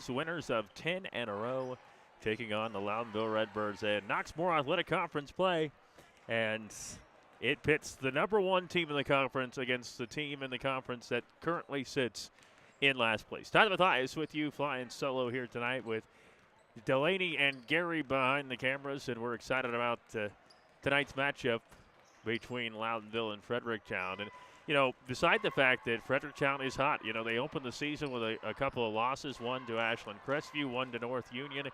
Winners of 10 in a row, taking on the Loudonville Redbirds and Knoxmore Athletic Conference play. And it pits the number one team in the conference against the team in the conference that currently sits in last place. Tyler Mathias with you, flying solo here tonight with Delaney and Gary behind the cameras, and we're excited about tonight's matchup between Loudonville and Fredericktown. And you know, beside the fact that Fredericktown is hot, you know, they opened the season with a couple of losses, one to Ashland Crestview, one to North Union.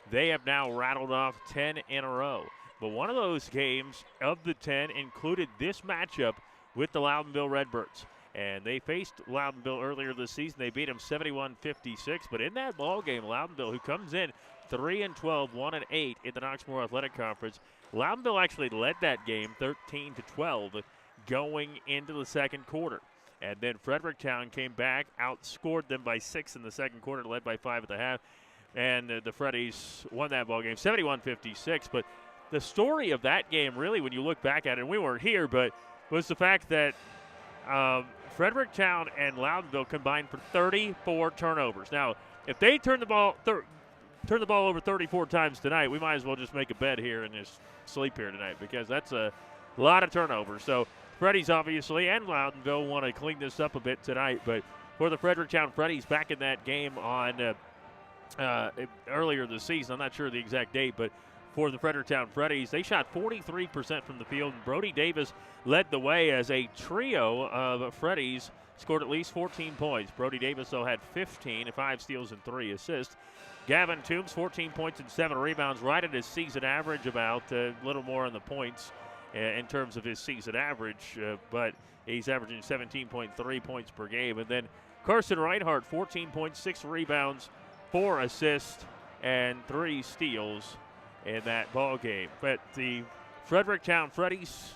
They have now rattled off 10 in a row. But one of those games of the 10 included this matchup with the Loudonville Redbirds. And they faced Loudonville earlier this season. They beat them 71-56. But in that ball game, Loudonville, who comes in 3-12, 1-8 in the Knoxmore Athletic Conference, Loudonville actually led that game 13-12 going into the second quarter. And then Fredericktown came back, outscored them by 6 in the second quarter, led by 5 at the half. And the Freddies won that ball game 71-56. But the story of that game, really, when you look back at it, and we weren't here, but was the fact that Fredericktown and Loudonville combined for 34 turnovers. Now, if they turn the ball over 34 times tonight, we might as well just make a bed here and just sleep here tonight, because that's a lot of turnovers. So Freddies, obviously, and Loudonville want to clean this up a bit tonight. But for the Fredericktown Freddies, back in that game on earlier this season, I'm not sure the exact date, but for the Fredericktown Freddies, they shot 43% from the field, and Brody Davis led the way as a trio of Freddies scored at least 14 points. Brody Davis, though, had 15, 5 steals and 3 assists. Gavin Toombs, 14 points and 7 rebounds, right at his season average, about a little more on the points in terms of his season average, but he's averaging 17.3 points per game. And then Carson Reinhardt, 14 points, 6 rebounds, 4 assists, and 3 steals in that ball game. But the Fredericktown Freddies,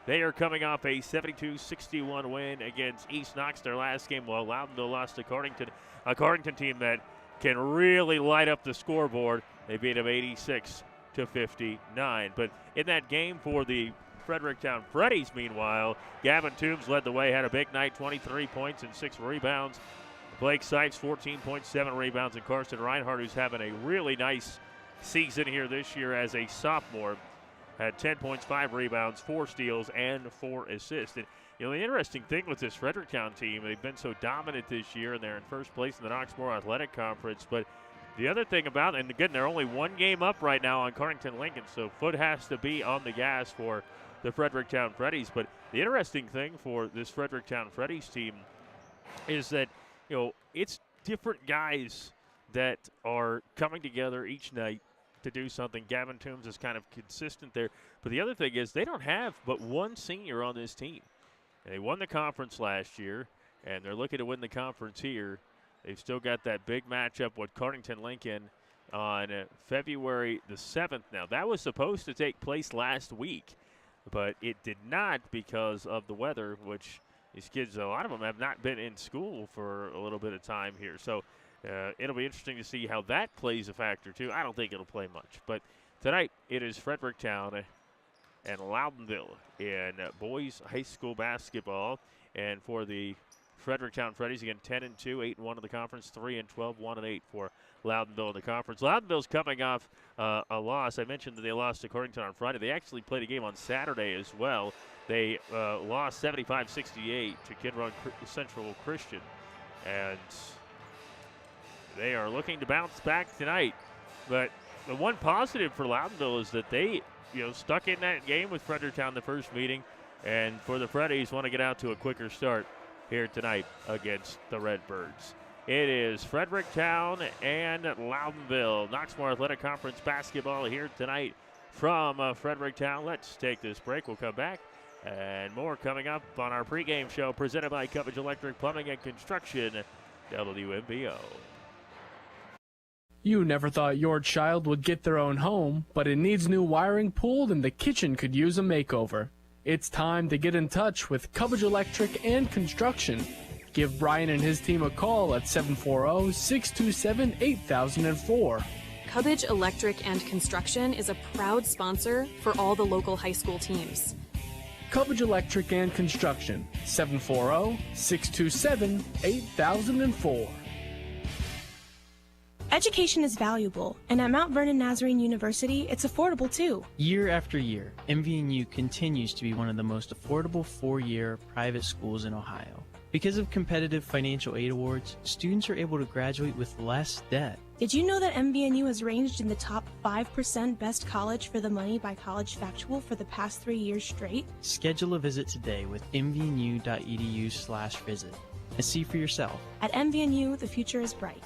they are coming off a 72-61 win against East Knox their last game, while Loudonville lost to Cardington, a Cardington team that can really light up the scoreboard. They beat them 86-59. But in that game for the Fredericktown Freddies, meanwhile, Gavin Toombs led the way, had a big night, 23 points and 6 rebounds. Blake Sipes, 14 points, 7 rebounds, and Carson Reinhardt, who's having a really nice season here this year as a sophomore, had 10 points, 5 rebounds, 4 steals, and 4 assists. And you know, the interesting thing with this Fredericktown team, they've been so dominant this year, and they're in first place in the Knoxmore Athletic Conference. But the other thing about it, and again, they're only one game up right now on Cardington Lincoln, so foot has to be on the gas for the Fredericktown Freddies. But the interesting thing for this Fredericktown Freddies team is that, you know, it's different guys that are coming together each night to do something. Gavin Toombs is kind of consistent there. But the other thing is they don't have but one senior on this team. And they won the conference last year, and they're looking to win the conference here. They've still got that big matchup with Cardington Lincoln on February the 7th. Now, that was supposed to take place last week, but it did not because of the weather, which these kids, a lot of them have not been in school for a little bit of time here. So it'll be interesting to see how that plays a factor, too. I don't think it'll play much. But tonight it is Fredericktown and Loudonville in boys high school basketball. And for the Fredericktown Freddies, again, 10-2, 8-1 in the conference, 3-12, 1-8 for Loudonville in the conference. Loudonville's coming off a loss. I mentioned that they lost to Cardington on Friday. They actually played a game on Saturday as well. They lost 75-68 to Kid Run Central Christian. And they are looking to bounce back tonight. But the one positive for Loudonville is that they, you know, stuck in that game with Fredericktown the first meeting. And for the Freddies, want to get out to a quicker start here tonight against the Redbirds. It is Fredericktown and Loudonville. Knoxmore Athletic Conference basketball here tonight from Fredericktown. Let's take this break. We'll come back. And more coming up on our pregame show presented by Cubbage Electric Plumbing and Construction, WMBO. You never thought your child would get their own home, but it needs new wiring pulled and the kitchen could use a makeover. It's time to get in touch with Cubbage Electric and Construction. Give Brian and his team a call at 740-627-8004. Cubbage Electric and Construction is a proud sponsor for all the local high school teams. Cubbage Electric and Construction, 740-627-8004. Education is valuable, and at Mount Vernon Nazarene University, it's affordable too. Year after year, MVNU continues to be one of the most affordable four-year private schools in Ohio. Because of competitive financial aid awards, students are able to graduate with less debt. Did you know that MVNU has ranged in the top 5% best college for the money by College Factual for the past 3 years straight? Schedule a visit today with mvnu.edu/visit and see for yourself. At MVNU, the future is bright.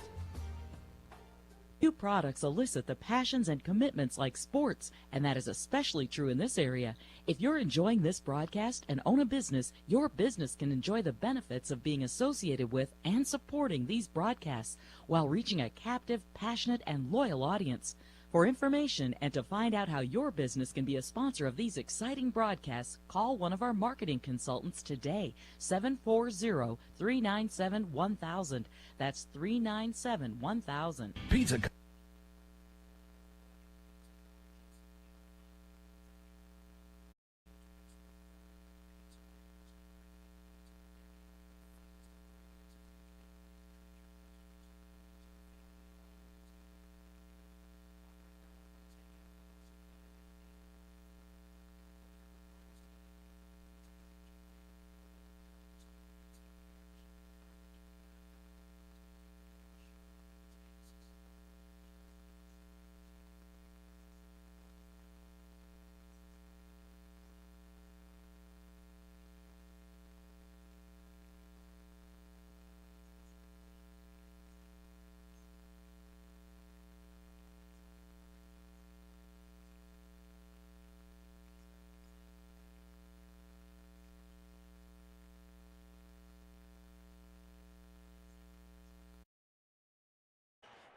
New products elicit the passions and commitments like sports, and that is especially true in this area. If you're enjoying this broadcast and own a business, your business can enjoy the benefits of being associated with and supporting these broadcasts while reaching a captive, passionate, and loyal audience. For information and to find out how your business can be a sponsor of these exciting broadcasts, call one of our marketing consultants today, 740-397-1000. That's 397-1000. Pizza.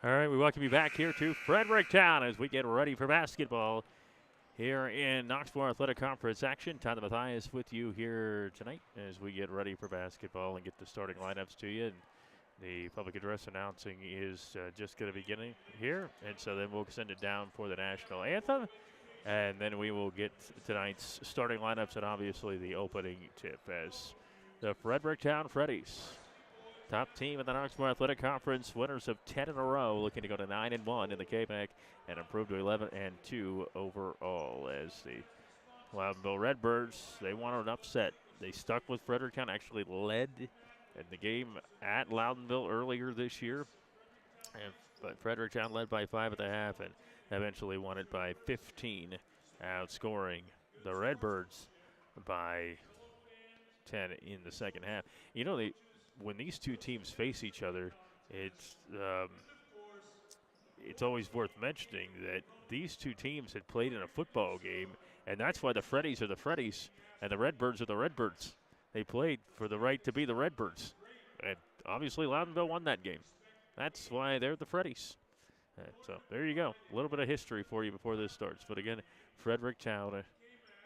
All right, we welcome you back here to Fredericktown as we get ready for basketball here in Knoxville Athletic Conference action. Tyler Mathias with you here tonight as we get ready for basketball and get the starting lineups to you. And the public address announcing is just going to be beginning here, and so then we'll send it down for the national anthem, and then we will get tonight's starting lineups and obviously the opening tip as the Fredericktown Freddies, top team in the Knoxville Athletic Conference, winners of 10 in a row, looking to go to 9-1 in the KMAC and improve to 11-2 overall. As the Loudonville Redbirds, they wanted an upset. They stuck with Fredericktown, actually led in the game at Loudonville earlier this year, but Fredericktown led by 5 at the half and eventually won it by 15, outscoring the Redbirds by 10 in the second half. You know, when these two teams face each other, it's always worth mentioning that these two teams had played in a football game, and that's why the Freddies are the Freddies and the Redbirds are the Redbirds. They played for the right to be the Redbirds, and obviously Loudonville won that game. That's why they're the Freddies. So there you go, a little bit of history for you before this starts. But again, Fredericktown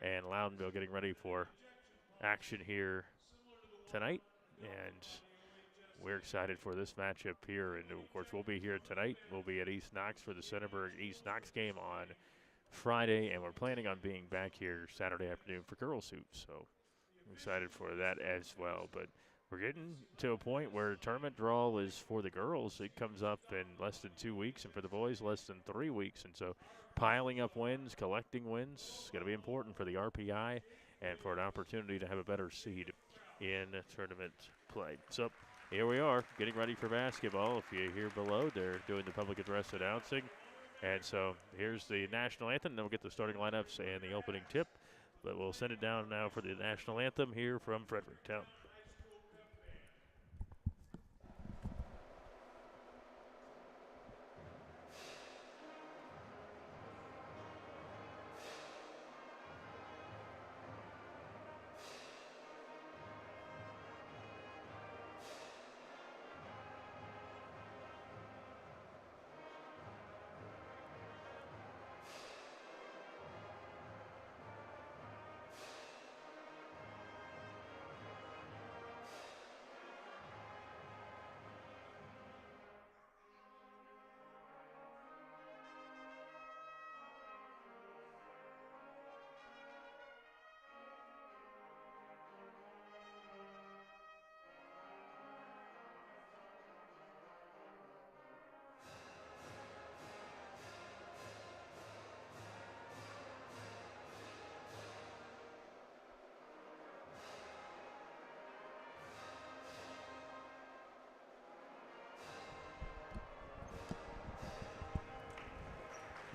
and Loudonville getting ready for action here tonight. And we're excited for this matchup here. And, of course, we'll be here tonight. We'll be at East Knox for the Centerburg East Knox game on Friday. And we're planning on being back here Saturday afternoon for girls hoops. So I'm excited for that as well. But we're getting to a point where tournament draw is for the girls. It comes up in less than 2 weeks. And for the boys, less than 3 weeks. And so piling up wins, collecting wins is going to be important for the RPI and for an opportunity to have a better seed in tournament play. So here we are getting ready for basketball. If you hear below, they're doing the public address announcing. And so here's the national anthem. Then we'll get the starting lineups and the opening tip. But we'll send it down now for the national anthem here from Fredericktown.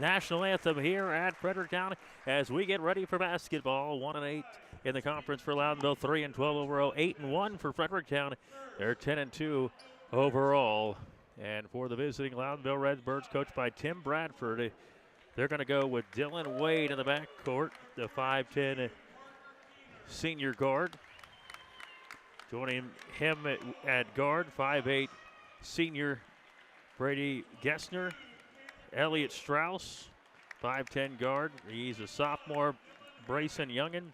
national anthem here at Fredericktown as we get ready for basketball. 1-8 in the conference for Loudonville, 3-12 overall, 8-1 for Fredericktown. They're 10-2 overall. And for the visiting Loudonville Redbirds, coached by Tim Bradford, they're going to go with Dylan Wade in the backcourt, the 5'10 senior guard. Joining him at guard, 5'8 senior Brady Gessner. Elliott Strauss, 5'10 guard. He's a sophomore. Brayson Youngin,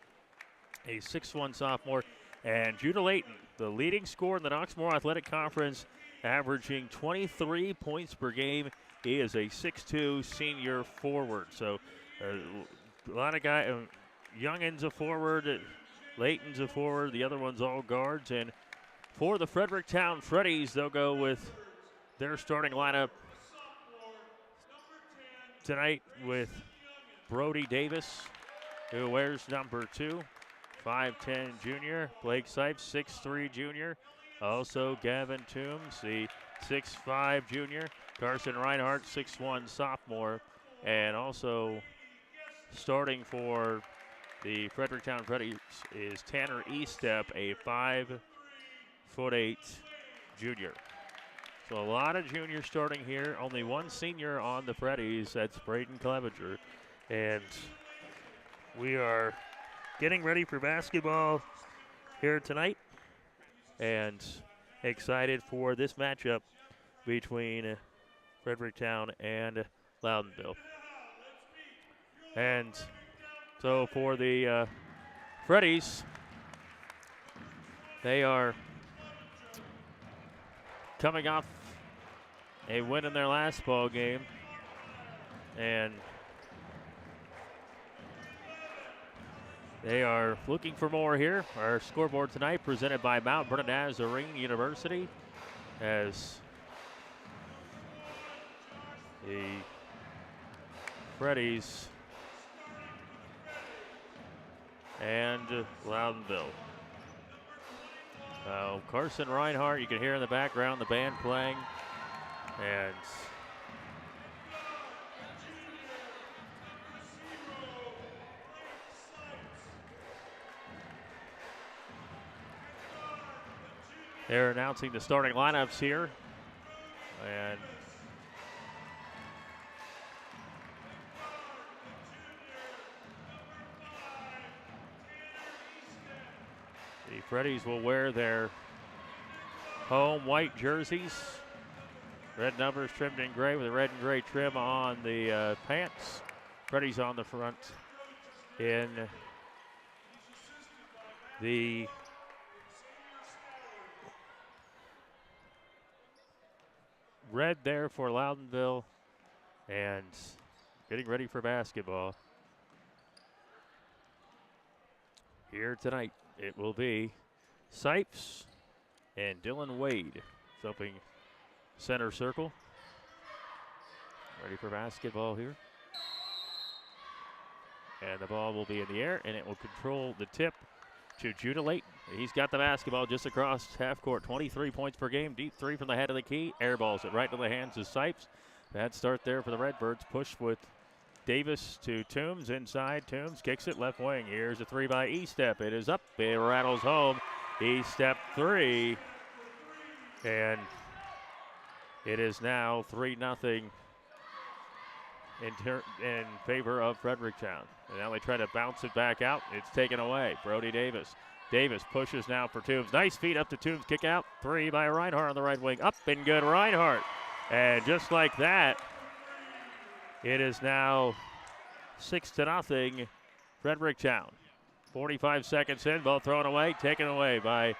a 6'1 sophomore. And Judah Layton, the leading scorer in the Knoxmore Athletic Conference, averaging 23 points per game. He is a 6'2 senior forward. So a lot of guys. Youngin's a forward. Layton's a forward. The other one's all guards. And for the Fredericktown Freddies, they'll go with their starting lineup tonight with Brody Davis, who wears number 2, 5'10 junior. Blake Sipes, 6'3 junior. Also Gavin Toombs, the 6'5 junior. Carson Reinhardt, 6'1 sophomore. And also starting for the Fredericktown Freddies is Tanner Estep, a 5'8 junior. So a lot of juniors starting here. Only one senior on the Freddies. That's Braden Clevenger. And we are getting ready for basketball here tonight. And excited for this matchup between Fredericktown and Loudonville. And so for the Freddies, they are coming off a win in their last ball game, and they are looking for more here. Our scoreboard tonight presented by Mount Vernon Nazarene University, as the Freddies and Loudonville. Carson Reinhardt, you can hear in the background the band playing. And they're announcing the starting lineups here. And the Freddies will wear their home white jerseys. Red numbers trimmed in gray with a red and gray trim on the pants. Freddies on the front in the red there for Loudonville, and getting ready for basketball. Here tonight, it will be Sipes and Dylan Wade jumping center circle. Ready for basketball here. And the ball will be in the air, and it will control the tip to Judah Layton. He's got the basketball just across half court. 23 points per game. Deep three from the head of the key. Airballs it right to the hands of Sipes. Bad start there for the Redbirds. Push with Davis to Toombs inside. Toombs kicks it left wing. Here's a three by Estep. It is up. It rattles home. Estep three. And it is now 3-0 in favor of Fredericktown. And now they try to bounce it back out. It's taken away. Brody Davis. Davis pushes now for Toombs. Nice feed up to Toombs. Kick out. Three by Reinhardt on the right wing. Up and good, Reinhardt. And just like that, it is now 6-0 Fredericktown. 45 seconds in. Ball thrown away. Taken away by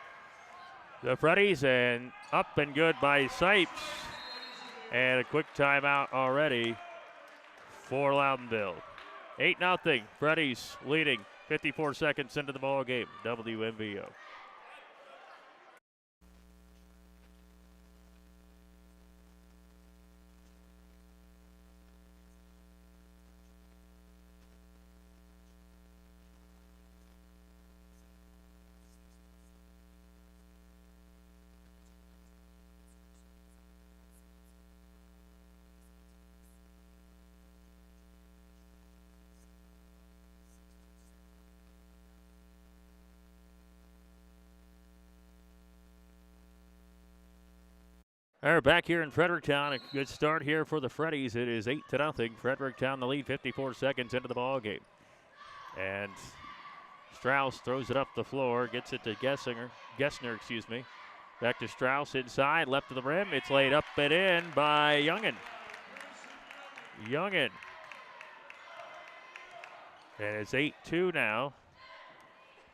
the Freddies. And up and good by Sipes. And a quick timeout already for Loudonville. 8-0. Freddies leading 54 seconds into the ball game. WMVO. All right, back here in Fredericktown, a good start here for the Freddies. It is 8-0. Fredericktown the lead, 54 seconds into the ball game. And Strauss throws it up the floor, gets it to Gessner. Back to Strauss inside, left of the rim. It's laid up and in by Youngin. And it's 8-2 now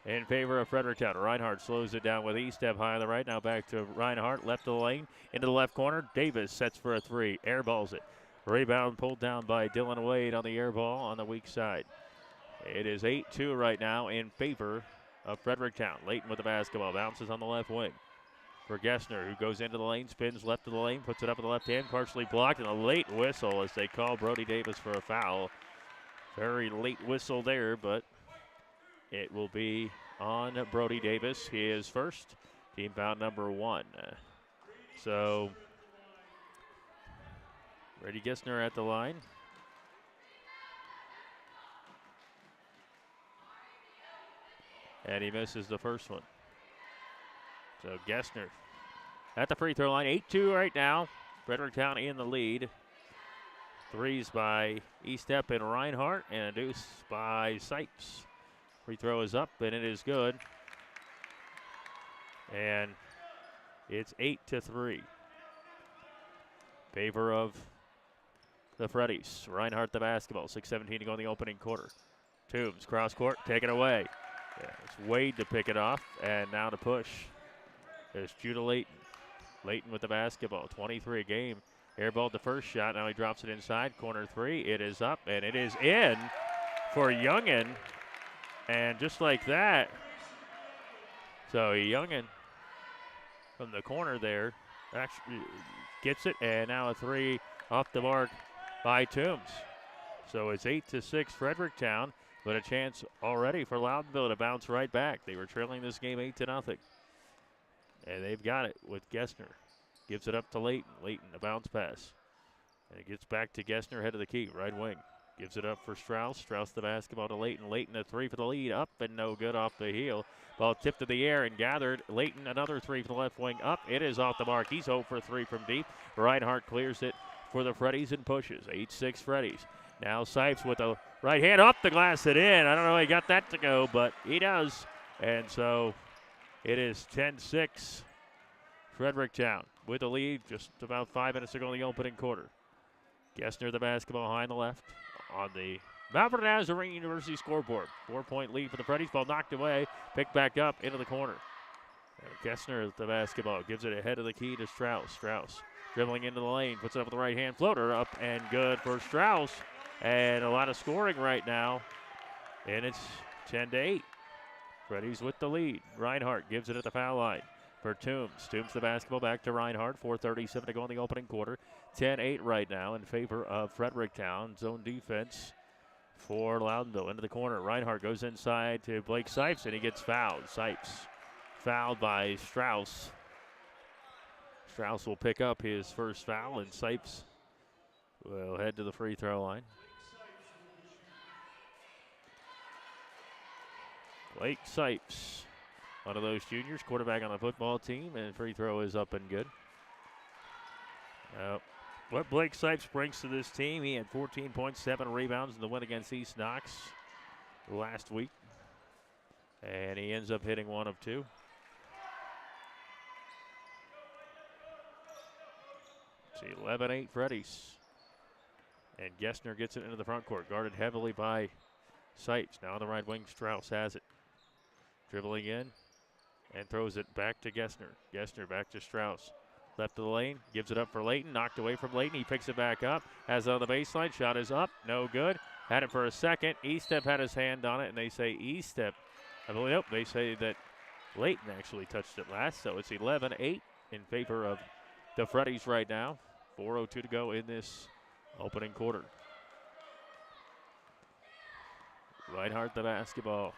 in favor of Fredericktown. Reinhardt slows it down with E-step high on the right. Now back to Reinhardt, left of the lane, into the left corner. Davis sets for a three, airballs it. Rebound pulled down by Dylan Wade on the air ball on the weak side. It is 8-2 right now in favor of Fredericktown. Layton with the basketball, bounces on the left wing for Gessner, who goes into the lane, spins left of the lane, puts it up in the left hand, partially blocked, and a late whistle as they call Brody Davis for a foul. Very late whistle there, but it will be on Brody Davis. He is first, team foul number 1. So, Brady Gessner at the line. And he misses the first one. So Gessner at the free throw line, 8-2 right now. Fredericktown in the lead. Threes by E-step and Reinhardt, and a deuce by Sipes. Free throw is up, and it is good. And it's 8-3. Favor of the Freddies. Reinhardt the basketball, 6:17 to go in the opening quarter. Toombs, cross court, take it away. Yeah, it's Wade to pick it off, and now to push. There's Judah Layton. Layton with the basketball, 23 a game. Airballed the first shot, now he drops it inside. Corner three, it is up, and it is in for Youngin. And just like that, so Youngin from the corner there actually gets it, and now a three off the mark by Toombs. So it's 8-6 Fredericktown, but a chance already for Loudonville to bounce right back. They were trailing this game 8-0. And they've got it with Gessner. Gives it up to Layton. Layton, a bounce pass. And it gets back to Gessner, head of the key, right wing. Gives it up for Strauss. Strauss the basketball to Layton. Layton a three for the lead. Up and no good off the heel. Ball tipped to the air and gathered. Layton another three for the left wing. Up. It is off the mark. He's 0 for 3 from deep. Reinhardt clears it for the Freddies and pushes. 8-6 Freddies. Now Sipes with a right hand off the glass and in. I don't know how he got that to go, but he does. And so it is 10-6 Fredericktown with the lead just about 5 minutes to go in the opening quarter. Gessner the basketball high on the left on the Mount Vernon Nazarene University scoreboard. 4-point lead for the Freddies. Ball knocked away, picked back up into the corner. And Gessner the basketball gives it ahead of the key to Strauss. Strauss dribbling into the lane, puts it up with the right hand floater, up and good for Strauss. And a lot of scoring right now, and it's 10-8. Freddies with the lead. Reinhardt gives it at the foul line for Toombs. Toombs the basketball back to Reinhardt. 4:37 to go in the opening quarter. 10-8 right now in favor of Fredericktown. Zone defense for Loudonville. Into the corner. Reinhardt goes inside to Blake Sipes, and he gets fouled. Sipes fouled by Strauss. Strauss will pick up his first foul, and Sipes will head to the free throw line. Blake Sipes, one of those juniors, quarterback on the football team, and free throw is up and good. What Blake Sipes brings to this team, he had 14 points, 7 rebounds in the win against East Knox last week. And he ends up hitting 1 of 2. It's 11-8 Freddies. And Gessner gets it into the front court, guarded heavily by Sipes. Now on the right wing, Strauss has it. Dribbling in and throws it back to Gessner. Gessner back to Strauss. Left of the lane, gives it up for Layton. Knocked away from Layton. He picks it back up. Has it on the baseline. Shot is up. No good. Had it for a second. E-step had his hand on it, and they say E-step. I believe, nope, they say that Layton actually touched it last. So it's 11-8 in favor of the Freddies right now. 4:02 to go in this opening quarter. Reinhardt the basketball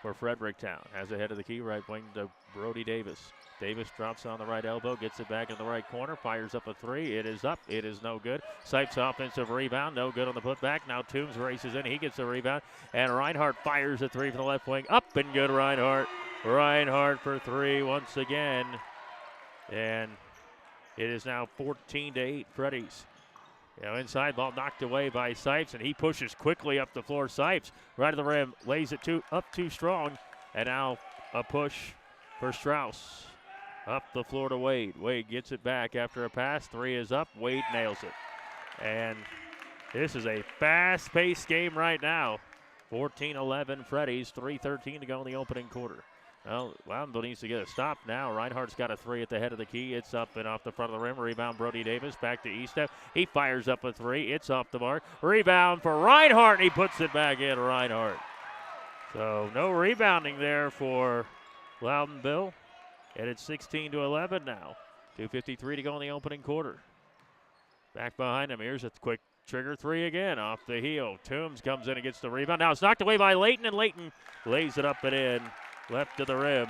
for Fredericktown. Has ahead of the key, right wing to Brody Davis. Davis drops on the right elbow, gets it back in the right corner, fires up a three. It is up. It is no good. Sipes offensive rebound, no good on the putback. Now Toombs races in. He gets the rebound. And Reinhardt fires a three from the left wing. Up and good, Reinhardt. Reinhardt for three once again. And It is now 14-8 Freddies. Inside ball knocked away by Sipes, and he pushes quickly up the floor. Sipes, right to the rim, lays it up too strong, and now a push for Strauss. Up the floor to Wade. Wade gets it back after a pass. 3 is up. Wade nails it. And this is a fast-paced game right now. 14-11 Freddies, 3:13 to go in the opening quarter. Well, Loudonville needs to get a stop now. Reinhardt's got a 3 at the head of the key. It's up and off the front of the rim. Rebound, Brody Davis back to Eastep. He fires up a 3. It's off the mark. Rebound for Reinhardt. He puts it back in, Reinhardt. So no rebounding there for Loudonville. And it's 16-11 now. 2:53 to go in the opening quarter. Back behind him. Here's a quick trigger 3 again off the heel. Toombs comes in and gets the rebound. Now it's knocked away by Layton, and Layton lays it up and in. Left to the rim.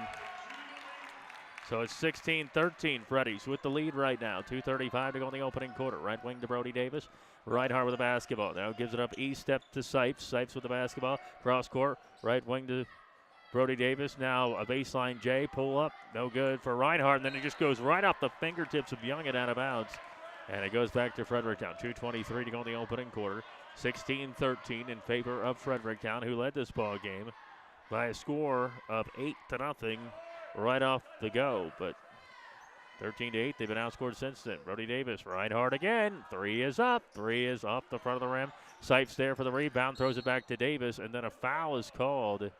So it's 16-13 Freddies with the lead right now. 2:35 to go in the opening quarter. Right wing to Brody Davis. Reinhardt with the basketball. Now gives it up east step to Sipes. Sipes with the basketball. Cross court. Right wing to Brody Davis. Now a baseline J. Pull up. No good for Reinhardt. And then it just goes right off the fingertips of Young and out of bounds. And it goes back to Fredericktown. 2:23 to go in the opening quarter. 16-13 in favor of Fredericktown, who led this ball game by a score of 8-0 right off the go. But 13-8, they've been outscored since then. Brody Davis, Reinhardt again. 3 is up. 3 is off the front of the rim. Sipes there for the rebound, throws it back to Davis, and then a foul is called,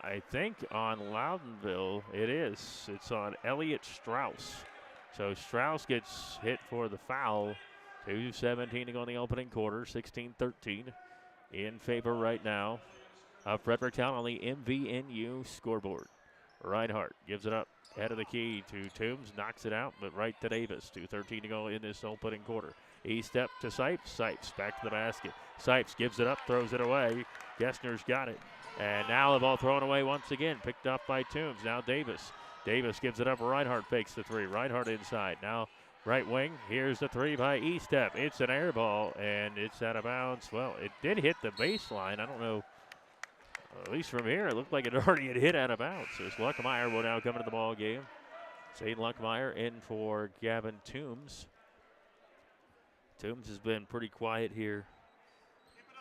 I think, on Loudonville. It is. It's on Elliott Strauss. So Strauss gets hit for the foul. 2:17 to go in the opening quarter. 16-13 in favor right now of Fredericktown on the MVNU scoreboard. Reinhardt gives it up. Head of the key to Toombs. Knocks it out, but right to Davis. 2:13 to go in this opening quarter. E-step to Sipes. Sipes back to the basket. Sipes gives it up, throws it away. Gessner's got it. And now the ball thrown away once again. Picked up by Toombs. Now Davis. Davis gives it up. Reinhardt fakes the 3. Reinhardt inside. Now right wing. Here's the 3 by E-step. It's an air ball, and it's out of bounds. Well, it did hit the baseline. I don't know. At least from here, it looked like it already had hit out of bounds. So Luckmeyer will now come into the ball game. Zane Luckmeyer in for Gavin Toombs. Toombs has been pretty quiet here.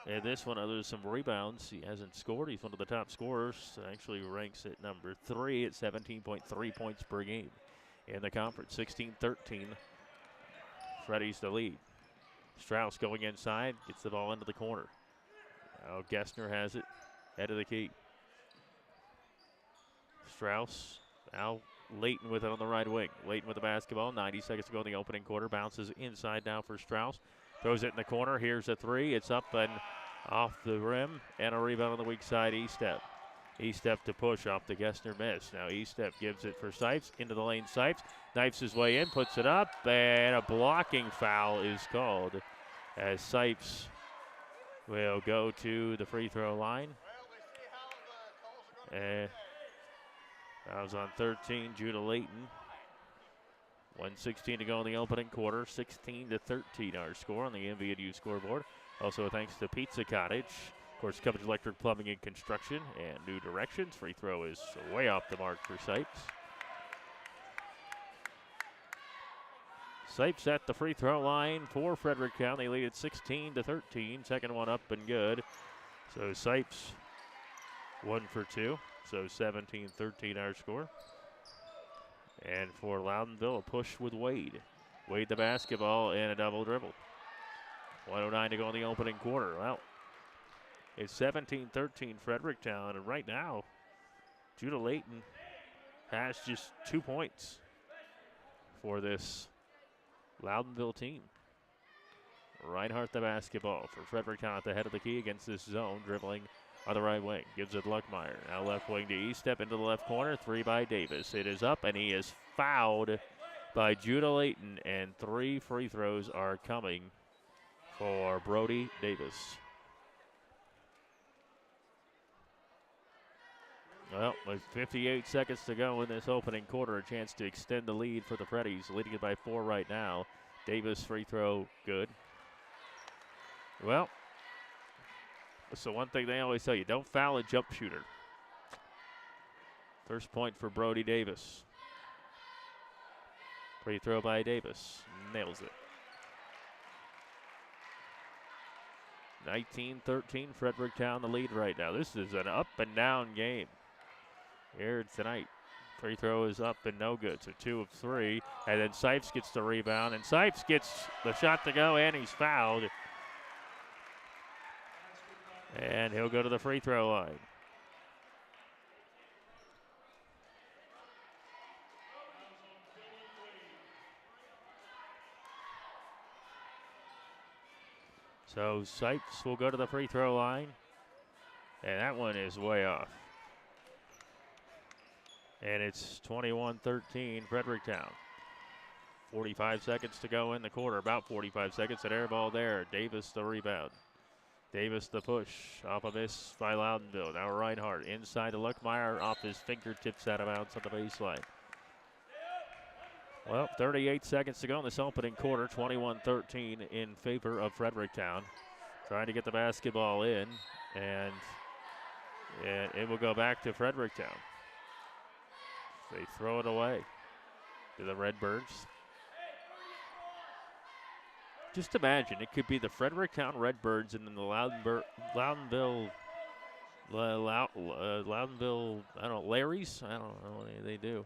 And this one, other than some rebounds, he hasn't scored. He's one of the top scorers. Actually ranks at number 3 at 17.3 points per game in the conference. 16-13. Freddies the lead. Strauss going inside, gets the ball into the corner. Now Gessner has it. Head of the key. Strauss. Now Layton with it on the right wing. Layton with the basketball. 90 seconds to go in the opening quarter. Bounces inside now for Strauss. Throws it in the corner. Here's a 3. It's up and off the rim. And a rebound on the weak side. E-step. E-step to push off the Gessner miss. Now E-step gives it for Sipes. Into the lane Sipes. Knifes his way in. Puts it up. And a blocking foul is called as Sipes will go to the free throw line. And that was on 13, Judah Layton. 1:16 to go in the opening quarter. 16-13 our score on the MVNU scoreboard. Also thanks to Pizza Cottage. Of course, Cubbage Electric Plumbing and Construction and New Directions. Free throw is way off the mark for Sipes. Sipes at the free throw line for Fredericktown. They lead at 16-13. Second one up and good. So Sipes 1 for 2. So 17-13 our score. And for Loudonville, a push with Wade. Wade the basketball and a double dribble. 1:09 to go in the opening quarter. Well, it's 17-13 Fredericktown. And right now, Judah Layton has just 2 points for this Loudonville team. Reinhardt the basketball for Fredericktown at the head of the key against this zone, dribbling on the right wing. Gives it Luckmeyer. Now left wing to East. Step into the left corner. 3 by Davis. It is up, and he is fouled by Judah Layton, and 3 free throws are coming for Brody Davis. Well, with 58 seconds to go in this opening quarter, a chance to extend the lead for the Freddies, leading it by 4 right now. Davis free throw good. Well, so one thing they always tell you, don't foul a jump shooter. First point for Brody Davis. Free throw by Davis. Nails it. 19-13, Fredericktown the lead right now. This is an up and down game here tonight. Free throw is up and no good. So 2 of 3. And then Sipes gets the rebound. And Sipes gets the shot to go, and he's fouled. And he'll go to the free throw line. So Sipes will go to the free throw line. And that one is way off. And it's 21-13 Fredericktown. 45 seconds to go in the quarter, about 45 seconds. An air ball there. Davis the rebound. Davis the push off of this by Loudonville. Now Reinhardt inside to Luckmeyer, off his fingertips out of bounds on the baseline. Well, 38 seconds to go in this opening quarter. 21-13 in favor of Fredericktown. Trying to get the basketball in, and it will go back to Fredericktown. They throw it away to the Redbirds. Just imagine, it could be the Fredericktown Redbirds and then the Loudonville, I don't know, Larry's? I don't know what they do.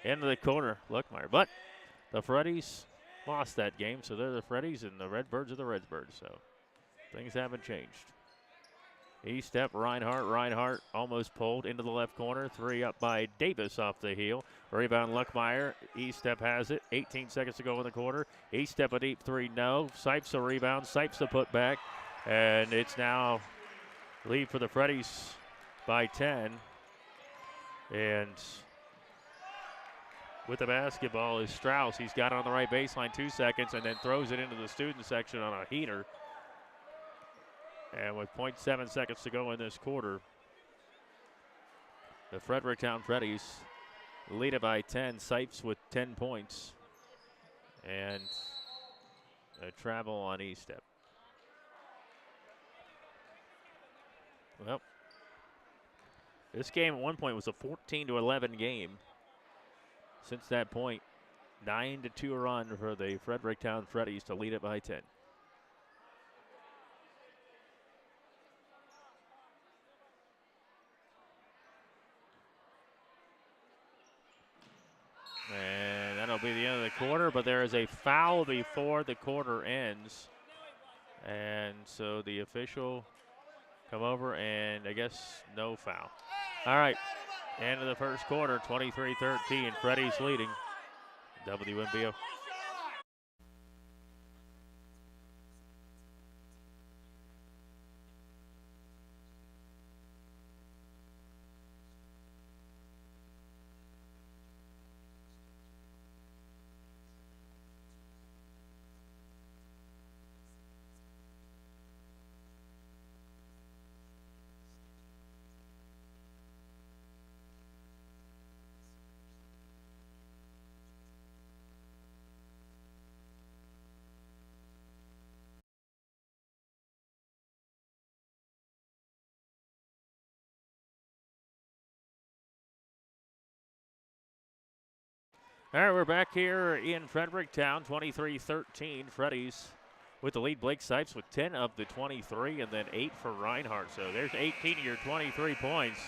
End of the corner, Luckmeyer. But the Freddies lost that game, so they're the Freddies and the Redbirds are the Redbirds. So things haven't changed. E-step, Reinhardt almost pulled into the left corner. 3 up by Davis off the heel. Rebound, Luckmeyer. E-step has it. 18 seconds to go in the quarter. E-step a deep 3, no. Sipes a rebound. Sipes a putback. And it's now lead for the Freddies by 10. And with the basketball is Strauss. He's got it on the right baseline, 2 seconds, and then throws it into the student section on a heater. And with 0.7 seconds to go in this quarter, the Fredericktown Freddies lead it by 10. Sipes with 10 points. And a travel on E-step. Well, this game at one point was a 14-11 game. Since that point, 9-2 run for the Fredericktown Freddies to lead it by 10. And that'll be the end of the quarter, but there is a foul before the quarter ends. And so the official come over, and I guess no foul. All right, end of the first quarter, 23-13, Freddies leading WNBO. All right, we're back here in Fredericktown, 23-13. Freddies with the lead. Blake Sipes with 10 of the 23, and then 8 for Reinhardt. So there's 18 of your 23 points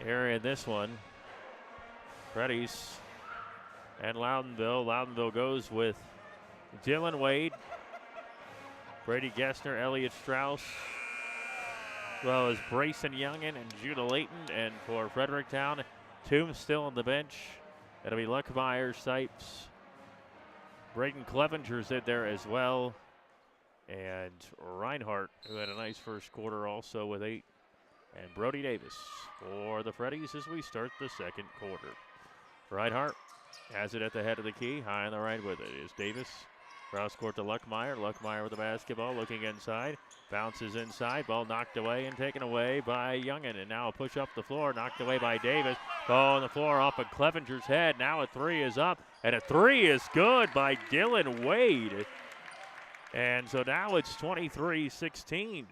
here in this one. Freddies and Loudonville. Loudonville goes with Dylan Wade, Brady Gessner, Elliott Strauss, as well as Brayson Youngin and Judah Layton. And for Fredericktown, Toombs still on the bench. That'll be Luckmeyer, Sipes. Braden Clevenger's in there as well. And Reinhardt, who had a nice first quarter also with 8. And Brody Davis for the Freddies as we start the second quarter. Reinhardt has it at the head of the key. High on the right with it is Davis. Cross court to Luckmeyer. Luckmeyer with the basketball, looking inside. Bounces inside. Ball knocked away and taken away by Youngin. And now a push up the floor, knocked away by Davis. Ball on the floor off of Clevenger's head. Now a 3 is up. And a 3 is good by Dylan Wade. And so now it's 23-16.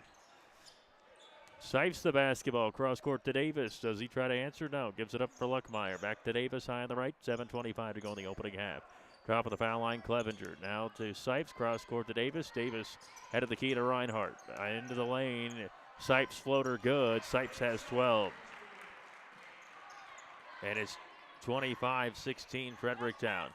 Sipes the basketball. Cross court to Davis. Does he try to answer? No. Gives it up for Luckmeyer. Back to Davis, high on the right. 7:25 to go in the opening half. Top of the foul line, Clevenger. Now to Sipes. Cross court to Davis. Davis head of the key to Reinhardt. Into the lane. Sipes floater good. Sipes has 12. And it's 25-16 Fredericktown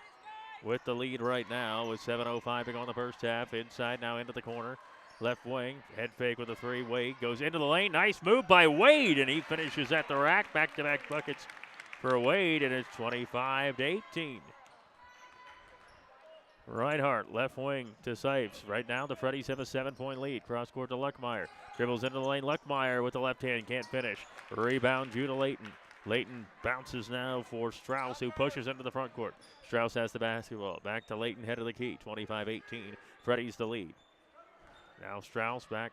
with the lead right now with 7:05 to go in the first half. Inside now into the corner. Left wing, head fake with a three. Wade goes into the lane. Nice move by Wade, and he finishes at the rack. Back-to-back buckets for Wade, and it's 25-18. Reinhardt, left wing to Sipes. Right now, the Freddies have a 7-point lead. Cross court to Luckmeyer. Dribbles into the lane. Luckmeyer with the left hand, can't finish. Rebound, Judah Layton. Layton bounces now for Strauss, who pushes into the front court. Strauss has the basketball. Back to Layton, head of the key. 25-18. Freddies the lead. Now Strauss back,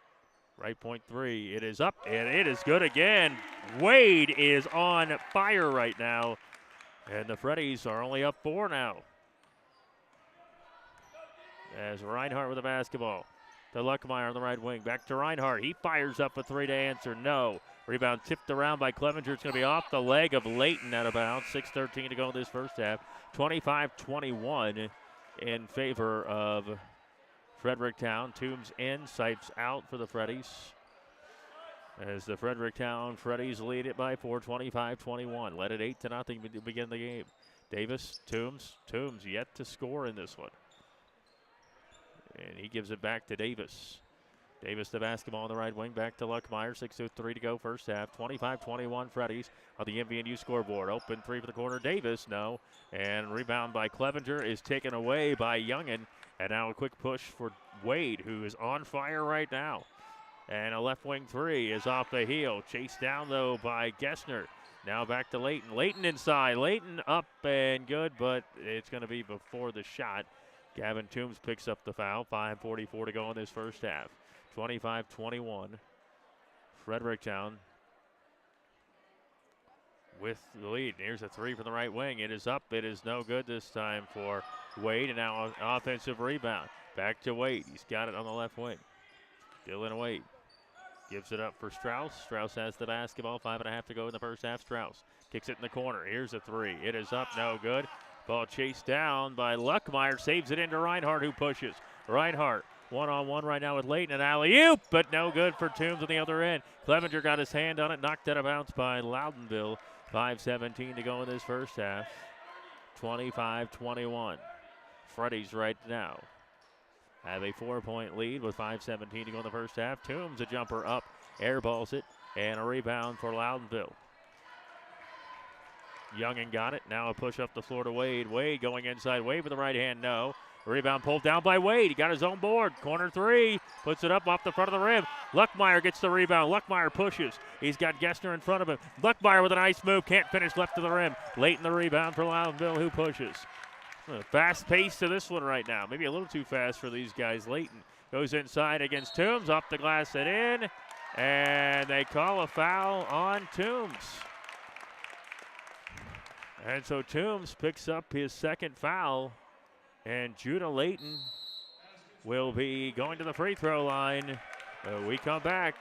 right point three. It is up, and it is good again. Wade is on fire right now, and the Freddies are only up 4 now. As Reinhardt with the basketball. To Luckmeyer on the right wing. Back to Reinhardt. He fires up a three to answer. No. Rebound tipped around by Clevenger. It's going to be off the leg of Layton out of bounds. 6:13 to go in this first half. 25-21 in favor of Fredericktown. Toombs in, Sipes out for the Freddies. As the Fredericktown Freddies lead it by 4, 25-21. Led it 8-0 to begin the game. Davis, Toombs yet to score in this one. And he gives it back to Davis. Davis the basketball on the right wing, back to Luckmeyer. 6:03 to go first half. 25-21 Freddies on the MVNU scoreboard. Open three for the corner. Davis, no. And rebound by Clevenger is taken away by Youngin. And now a quick push for Wade, who is on fire right now. And a left wing three is off the heel. Chased down, though, by Gessner. Now back to Layton. Layton inside. Layton up and good, but it's going to be before the shot. Gavin Toombs picks up the foul. 5:44 to go in this first half. 25-21. Fredericktown with the lead. Here's a three from the right wing. It is up. It is no good this time for Wade, and now an offensive rebound. Back to Wade. He's got it on the left wing. Dylan Wade gives it up for Strauss. Strauss has the basketball. 5.5 to go in the first half. Strauss kicks it in the corner. Here's a three. It is up. No good. Ball chased down by Luckmeyer. Saves it into Reinhardt, who pushes. Reinhardt one-on-one right now with Layton. And alley-oop, but no good for Toombs on the other end. Clevenger got his hand on it. Knocked out of bounds by Loudonville. 5:17 to go in this first half. 25-21. Freddies right now have a 4-point lead with 5:17 to go in the first half. Toombs a jumper up, airballs it, and a rebound for Loudonville. Youngin got it. Now a push up the floor to Wade. Wade going inside. Wade with the right hand. No. Rebound pulled down by Wade. He got his own board. Corner three. Puts it up off the front of the rim. Luckmeyer gets the rebound. Luckmeyer pushes. He's got Gessner in front of him. Luckmeyer with a nice move. Can't finish left of the rim. Late in the rebound for Loudonville, who pushes. Fast pace to this one right now. Maybe a little too fast for these guys. Layton goes inside against Toombs. Off the glass and in. And they call a foul on Toombs. And so Toombs picks up his second foul. And Judah Layton will be going to the free throw line. We come back.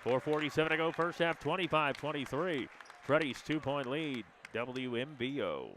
4:47 to go first half. 25-23. Freddies 2-point lead. WMBO.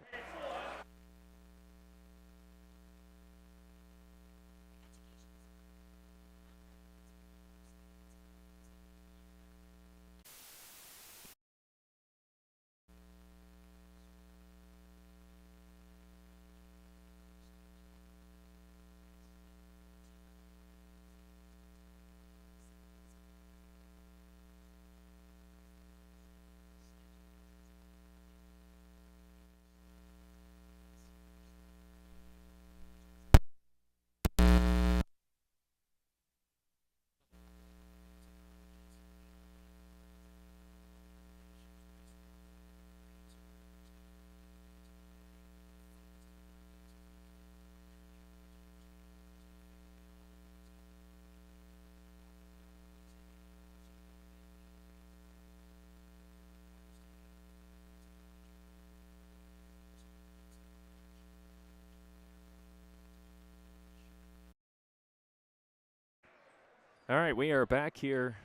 All right, we are back here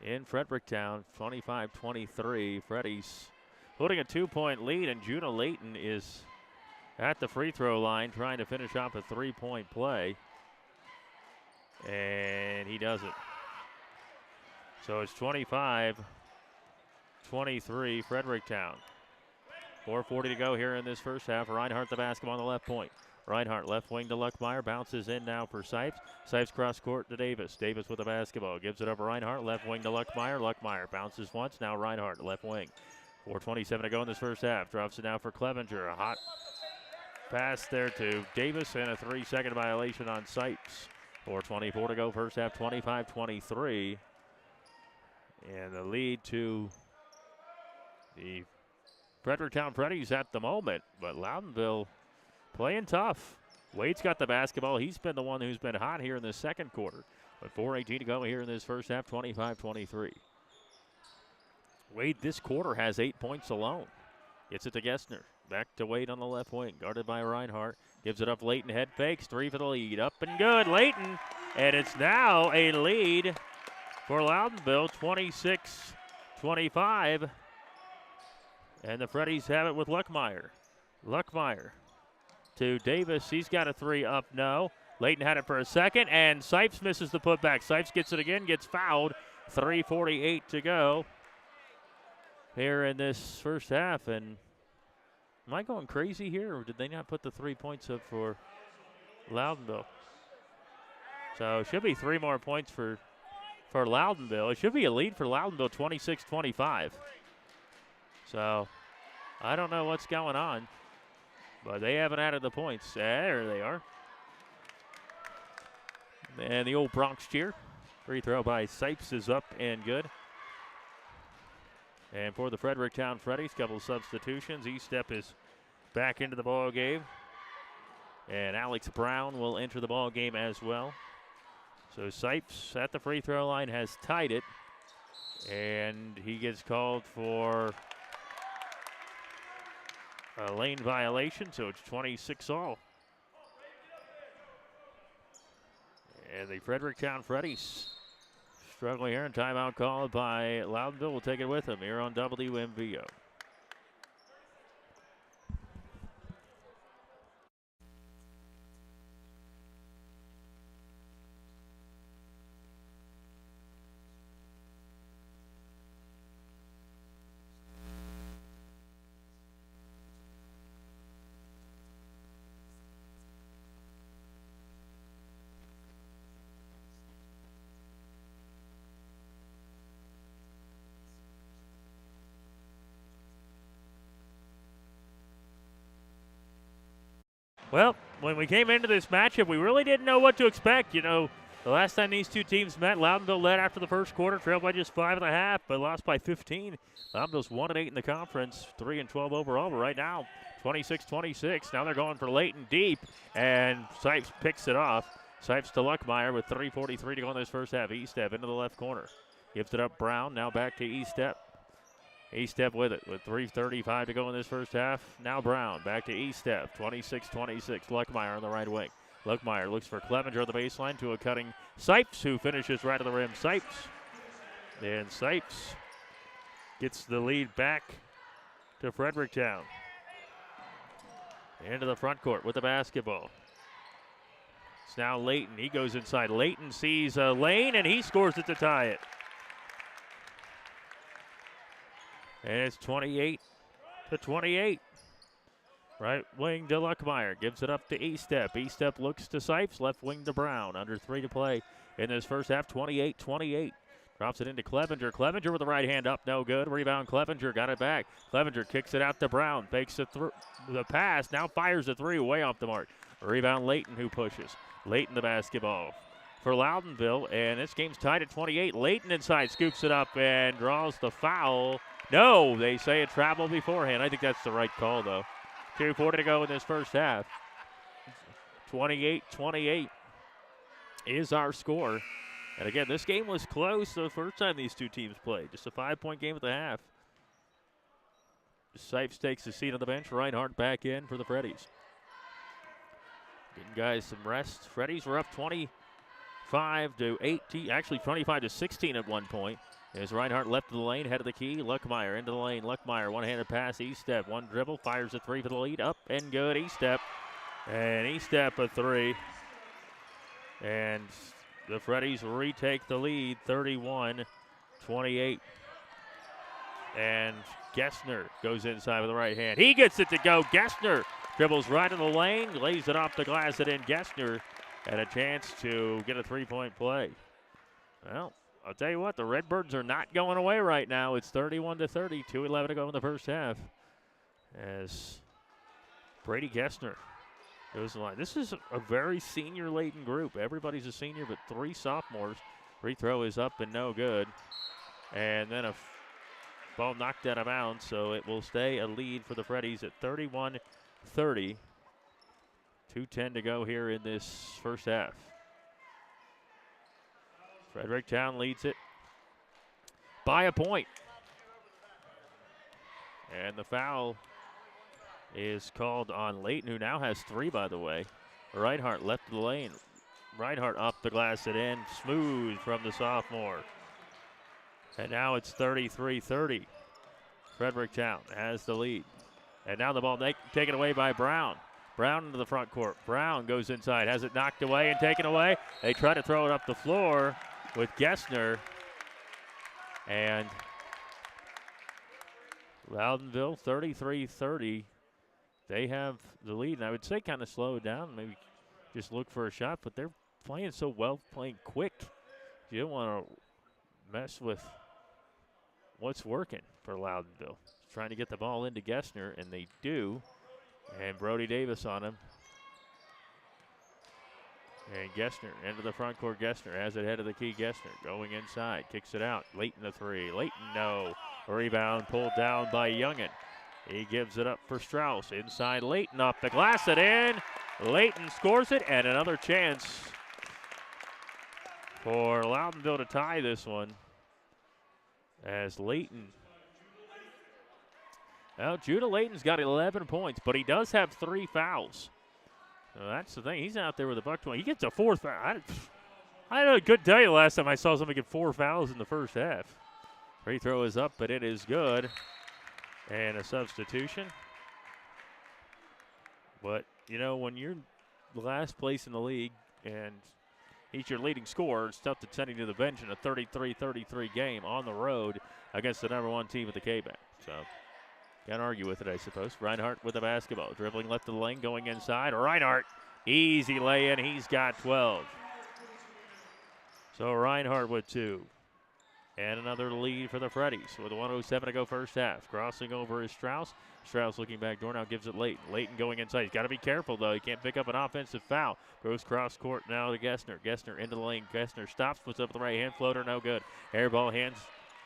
in Fredericktown, 25-23. Freddies holding a 2-point lead, and Judah Layton is at the free throw line trying to finish off a 3-point play. And he doesn't. So it's 25-23 Fredericktown. 4:40 to go here in this first half. Reinhardt the basketball on the left point. Reinhardt left wing to Luckmeyer. Bounces in now for Sipes. Sipes cross court to Davis. Davis with the basketball. Gives it up to Reinhardt. Left wing to Luckmeyer. Luckmeyer bounces once. Now Reinhardt left wing. 4:27 to go in this first half. Drops it now for Clevenger. A hot pass there to Davis and a 3-second violation on Sipes. 4:24 to go first half. 25-23. And the lead to the Fredericktown Freddies at the moment, but Loudonville playing tough. Wade's got the basketball. He's been the one who's been hot here in the second quarter. But 4:18 to go here in this first half, 25-23. Wade this quarter has 8 points alone. Gets it to Gessner. Back to Wade on the left wing, guarded by Reinhardt. Gives it up Layton, head fakes, 3 for the lead. Up and good, Layton. And it's now a lead for Loudonville, 26-25. And the Freddies have it with Luckmeyer. Luckmeyer to Davis. He's got a 3 up, no. Layton had it for a second, and Sipes misses the putback. Sipes gets it again, gets fouled. 3:48 to go here in this first half. And am I going crazy here, or did they not put the 3 points up for Loudonville? So it should be 3 more points for Loudonville. It should be a lead for Loudonville, 26-25. So I don't know what's going on, but they haven't added the points. There they are. And the old Bronx cheer. Free throw by Sipes is up and good. And for the Fredericktown Freddies, couple of substitutions. E-Step is back into the ball game. And Alex Brown will enter the ball game as well. So Sipes at the free throw line has tied it. And he gets called for a lane violation, so it's 26-all. And the Fredericktown Freddies struggling here, and timeout called by Loudonville. We'll take it with them here on WMVO. Well, when we came into this matchup, we really didn't know what to expect. You know, the last time these two teams met, Loudonville led after the first quarter, trailed by just 5.5, but lost by 15. Loudonville's 1-8 in the conference, 3-12 overall, but right now, 26-26. Now they're going for Layton deep, and Sipes picks it off. Sipes to Luckmeyer with 3:43 to go in this first half. E-Step into the left corner. Gives it up Brown, now back to E-Step. E-Step with it with 3:35 to go in this first half. Now Brown back to E-Step, 26-26. Luckmeyer on the right wing. Luckmeyer looks for Clevenger on the baseline to a cutting Sipes, who finishes right of the rim. Sipes. And Sipes gets the lead back to Fredericktown. Into the front court with the basketball. It's now Layton. He goes inside. Layton sees a lane, and he scores it to tie it. And it's 28-28. Right wing to Luckmeyer. Gives it up to E-Step. E-Step looks to Sipes. Left wing to Brown. Under 3 to play in this first half. 28-28. Drops it into Clevenger. Clevenger with the right hand up. No good. Rebound Clevenger. Got it back. Clevenger kicks it out to Brown. Fakes the pass. Now fires a 3 way off the mark. Rebound Layton, who pushes. Layton the basketball for Loudonville. And this game's tied at 28. Layton inside scoops it up and draws the foul. No, they say it traveled beforehand. I think that's the right call, though. 2:40 to go in this first half. 28-28 is our score. And again, this game was close the first time these two teams played. Just a 5-point game at the half. Sipes takes a seat on the bench. Reinhardt back in for the Freddies. Getting guys some rest. Freddies were up 25-18, actually 25-16 at one point. As Reinhardt left of the lane, head of the key. Luckmeyer into the lane. Luckmeyer, one-handed pass, E-step, one dribble, fires a three for the lead. Up and good, E-step. And E-step a three. And the Freddies retake the lead, 31-28. And Gessner goes inside with the right hand. He gets it to go. Gessner dribbles right in the lane, lays it off the glass, and in Gessner had a chance to get a three-point play. Well, I'll tell you what, the Redbirds are not going away right now. It's 31-30, 2:11 to go in the first half. As Brady Gessner goes to the line. This is a very senior-laden group. Everybody's a senior, but three sophomores. Free throw is up and no good. And then a ball knocked out of bounds, so it will stay a lead for the Freddies at 31-30. 2:10 to go here in this first half. Fredericktown leads it by a point. And the foul is called on Layton, who now has three, by the way. Reinhardt left of the lane. Reinhardt up the glass and in. Smooth from the sophomore. And now it's 33-30. Fredericktown has the lead. And now the ball taken away by Brown. Brown into the front court. Brown goes inside, has it knocked away and taken away. They try to throw it up the floor with Gessner. And Loudonville, 33-30. They have the lead, and I would say kind of slow it down, maybe just look for a shot, but they're playing so well, playing quick. You don't want to mess with what's working for Loudonville. Trying to get the ball into Gessner, and they do. And Brody Davis on him. And Gessner into the front court. Gessner has it head of the key. Gessner going inside, kicks it out. Layton the three. Layton, no. Rebound pulled down by Youngin. He gives it up for Strauss. Inside Layton, off the glass and in. Layton scores it, and another chance for Loudonville to tie this one. As Layton. Well, Judah Layton's got 11 points, but he does have 3 fouls. So that's the thing. He's out there with a buck 20. He gets a 4th foul. I couldn't tell you the last time I saw somebody get 4 fouls in the first half. Free throw is up, but it is good. And a substitution. But, you know, when you're last place in the league and he's your leading scorer, it's tough to send him to the bench in a 33-33 game on the road against the #1 team at the K-Bank. So, can't argue with it, I suppose. Reinhardt with the basketball. Dribbling left of the lane, going inside. Reinhardt, easy lay-in. He's got 12. So Reinhardt with 2. And another lead for the Freddies with 1:07 to go first half. Crossing over is Strauss. Strauss looking back door now, gives it Layton. Layton going inside. He's got to be careful, though. He can't pick up an offensive foul. Goes cross court now to Gessner. Gessner into the lane. Gessner stops, puts up the right hand floater, no good. Air ball hands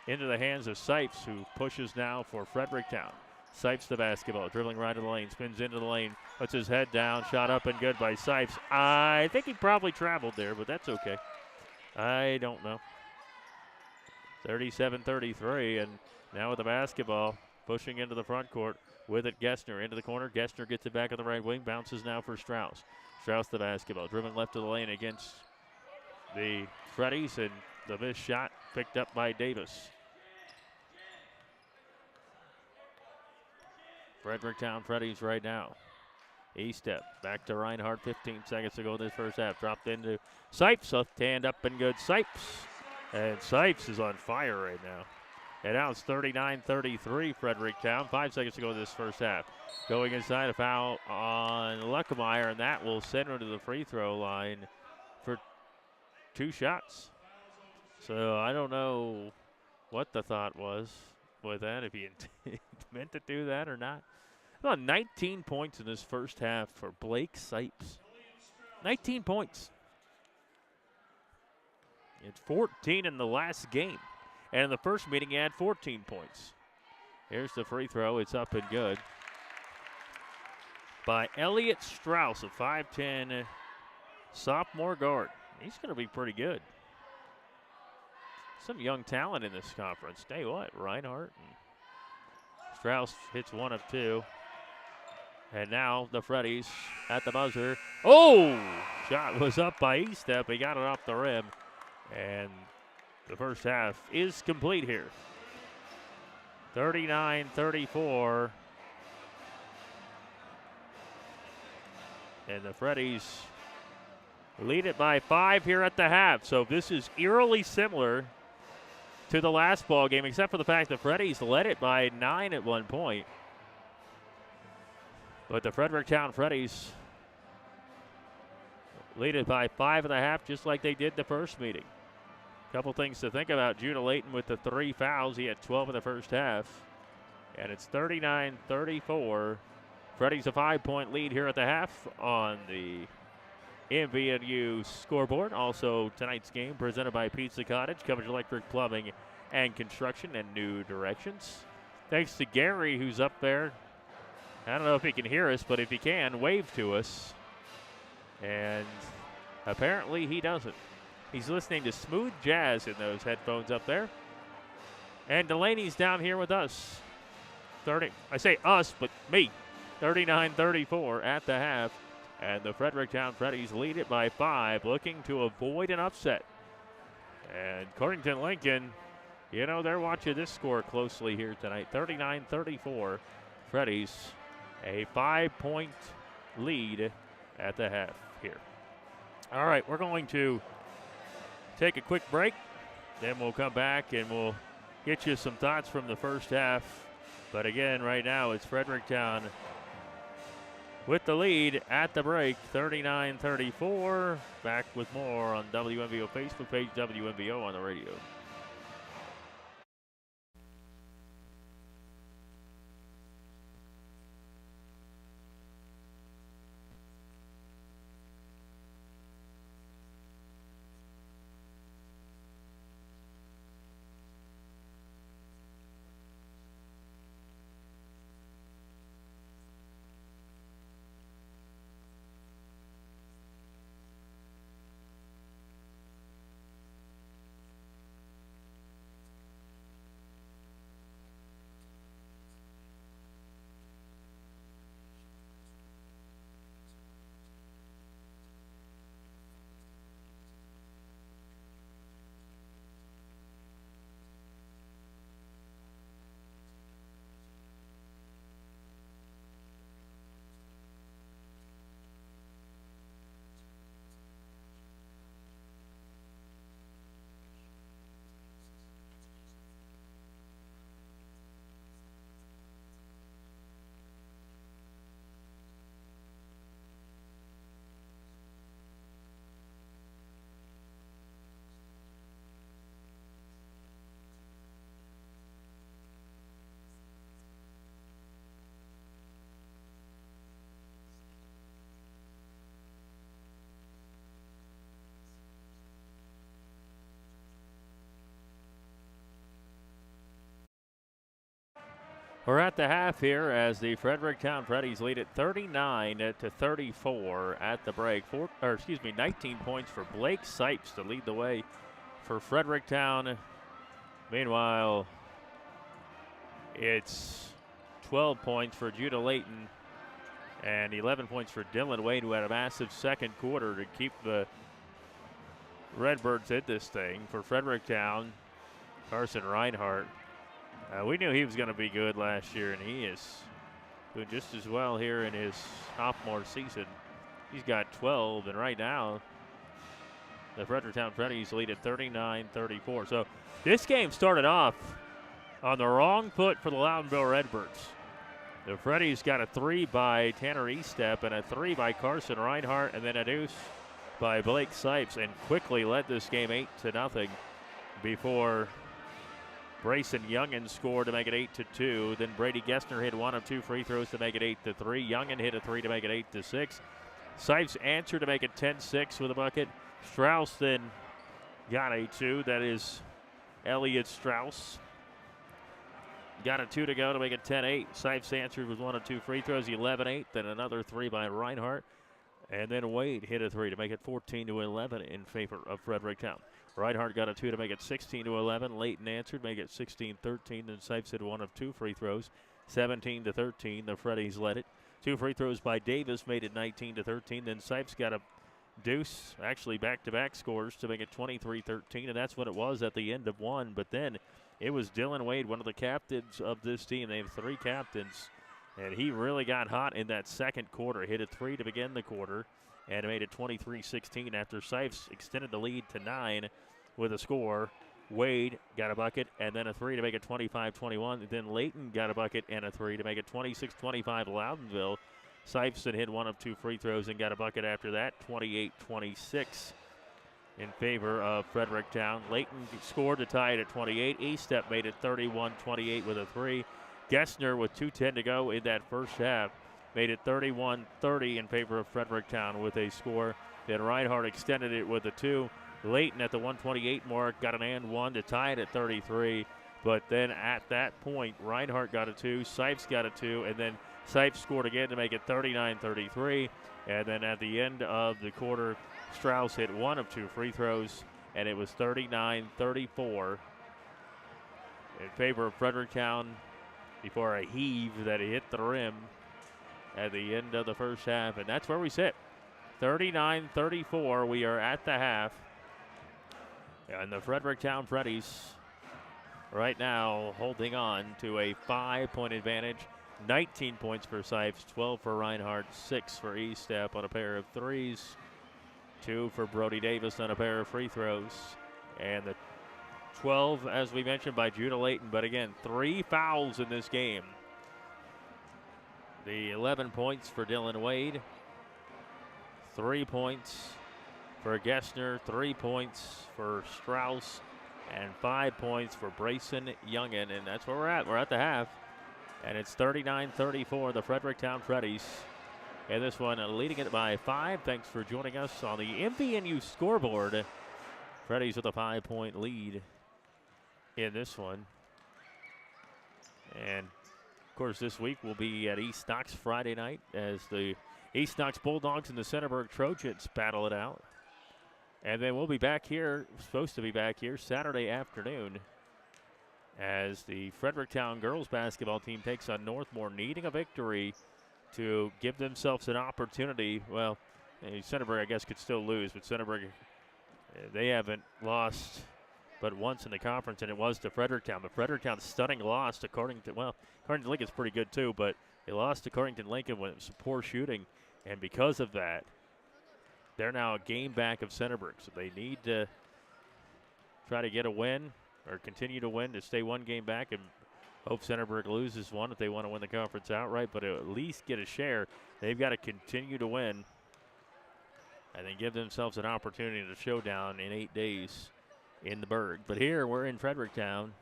into the hands of Sipes, who pushes now for Fredericktown. Sipes the basketball, dribbling right in the lane, spins into the lane, puts his head down, shot up and good by Sipes. I think he probably traveled there, but that's okay. I don't know. 37-33, and now with the basketball, pushing into the front court with it, Gessner into the corner. Gessner gets it back on the right wing, bounces now for Strauss. Strauss the basketball, dribbling left of the lane against the Freddies, and the missed shot picked up by Davis. Fredericktown Freddies right now. E-step back to Reinhardt, 15 seconds to go in this first half. Dropped into Sipes, left hand up and good. Sipes. And Sipes is on fire right now. And now it's 39-33 Fredericktown. 5 seconds to go in this first half. Going inside, a foul on Luckmeyer, and that will send her to the free throw line for 2 shots. So I don't know what the thought was with that, if he meant to do that or not. About 19 points in this first half for Blake Sipes. 19 points. It's 14 in the last game. And in the first meeting, he had 14 points. Here's the free throw. It's up and good. By Elliott Strauss, a 5'10" sophomore guard. He's going to be pretty good. Some young talent in this conference. Tell you what, Reinhardt and Strauss hits 1 of 2. And now the Freddies at the buzzer. Oh! Shot was up by E-step. He got it off the rim. And The first half is complete here. 39-34. And the Freddies lead it by 5 here at the half. So this is eerily similar to the last ball game, except for the fact the Freddies led it by 9 at one point. But the Fredericktown Freddies lead it by 5.5, just like they did the first meeting. Couple things to think about. Judah Layton with the 3 fouls. He had 12 in the first half. And it's 39-34. Freddies a 5-point lead here at the half on the MVNU scoreboard. Also, tonight's game presented by Pizza Cottage, Cubbage Electric Plumbing and Construction, and New Directions. Thanks to Gary, who's up there. I don't know if he can hear us, but if he can, wave to us. And apparently he doesn't. He's listening to smooth jazz in those headphones up there. And Delaney's down here with us. I say us, but me. 39-34 at the half. And the Fredericktown Freddies lead it by 5, looking to avoid an upset. And Cordington Lincoln, you know, they're watching this score closely here tonight. 39-34. Freddies, a 5-point lead at the half here. All right, we're going to take a quick break. Then we'll come back and we'll get you some thoughts from the first half. But again, right now it's Fredericktown with the lead at the break, 39-34. Back with more on WMVO Facebook page, WMVO on the radio. We're at the half here as the Fredericktown Freddies lead at 39-34 at the break. 19 points for Blake Sipes to lead the way for Fredericktown. Meanwhile, it's 12 points for Judah Layton and 11 points for Dylan Wade, who had a massive second quarter to keep the Redbirds in this thing. For Fredericktown, Carson Reinhardt. We knew he was going to be good last year, and he is doing just as well here in his sophomore season. He's got 12, and right now the Fredericktown Freddies lead at 39-34. So this game started off on the wrong foot for the Loudonville Redbirds. The Freddies got a 3 by Tanner Eastep and a 3 by Carson Reinhardt, and then a deuce by Blake Sipes, and quickly led this game 8-0 before Brayson Youngin scored to make it 8-2. Then Brady Gessner hit 1 of 2 free throws to make it 8-3. Youngin hit a 3 to make it 8-6. Sipes answered to make it 10-6 with a bucket. Strauss then got a 2. That is Elliot Strauss. Got a 2 to go to make it 10-8. Sipes answered with 1 of 2 free throws, 11-8. Then another 3 by Reinhardt. And then Wade hit a 3 to make it 14-11 in favor of Fredericktown. Reinhardt got a 2 to make it 16-11. Layton answered, make it 16-13. Then Sipes hit 1 of 2 free throws, 17-13. The Freddies led it. 2 free throws by Davis made it 19-13. Then Sipes got a Deuce, actually back-to-back scores to make it 23-13, and that's what it was at the end of one. But then it was Dylan Wade, one of the captains of this team. They have 3 captains, and he really got hot in that second quarter. Hit a 3 to begin the quarter, and made it 23-16 after Sipes extended the lead to 9 with a score. Wade got a bucket and then a 3 to make it 25-21. Then Layton got a bucket and a 3 to make it 26-25 Loudonville. Sipes hit 1 of 2 free throws and got a bucket after that, 28-26 in favor of Fredericktown. Layton scored to tie it at 28. Estep made it 31-28 with a 3. Gessner with 2:10 to go in that first half made it 31-30 in favor of Fredericktown with a score. Then Reinhardt extended it with a 2. Layton at the 128 mark got an and 1 to tie it at 33. But then at that point, Reinhardt got a 2, Sipes got a 2, and then Sipes scored again to make it 39-33. And then at the end of the quarter, Strauss hit 1 of 2 free throws, and it was 39-34 in favor of Fredericktown before a heave that hit the rim at the end of the first half. And that's where we sit. 39-34. We are at the half. And the Fredericktown Freddies right now holding on to a 5-point advantage. 19 points for Sipes, 12 for Reinhardt, 6 for Estep on a pair of threes, 2 for Brody Davis on a pair of free throws. And the 12, as we mentioned, by Judah Layton. But again, 3 fouls in this game. The 11 points for Dylan Wade, 3 points for Gessner, 3 points for Strauss, and 5 points for Brayson Youngin. And that's where we're at. We're at the half. And it's 39-34, the Fredericktown Freddies. And this one leading it by 5. Thanks for joining us on the MVNU scoreboard. Freddies with a 5-point lead in this one. And, of course, this week we'll be at East Knox Friday night as the East Knox Bulldogs and the Centerburg Trojans battle it out. And then we'll be back here, supposed to be back here, Saturday afternoon as the Fredericktown girls basketball team takes on Northmore, needing a victory to give themselves an opportunity. Well, Centerburg, I guess, could still lose, but Centerburg, they haven't lost but once in the conference, and it was to Fredericktown. But Fredericktown's stunning loss to Cardington. Well, Cardington Lincoln's pretty good too, but they lost to Cardington Lincoln when it was poor shooting, and because of that, they're now a game back of Centerburg. So they need to try to get a win or continue to win to stay one game back and hope Centerburg loses one if they want to win the conference outright, but at least get a share. They've got to continue to win and then give themselves an opportunity to showdown in 8 days in the Berg. But here we're in Fredericktown.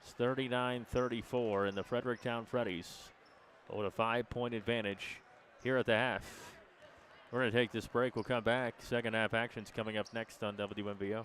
It's 39-34, and the Fredericktown Freddies hold a 5-point advantage here at the half. We're going to take this break. We'll come back. Second half action's coming up next on WMVO.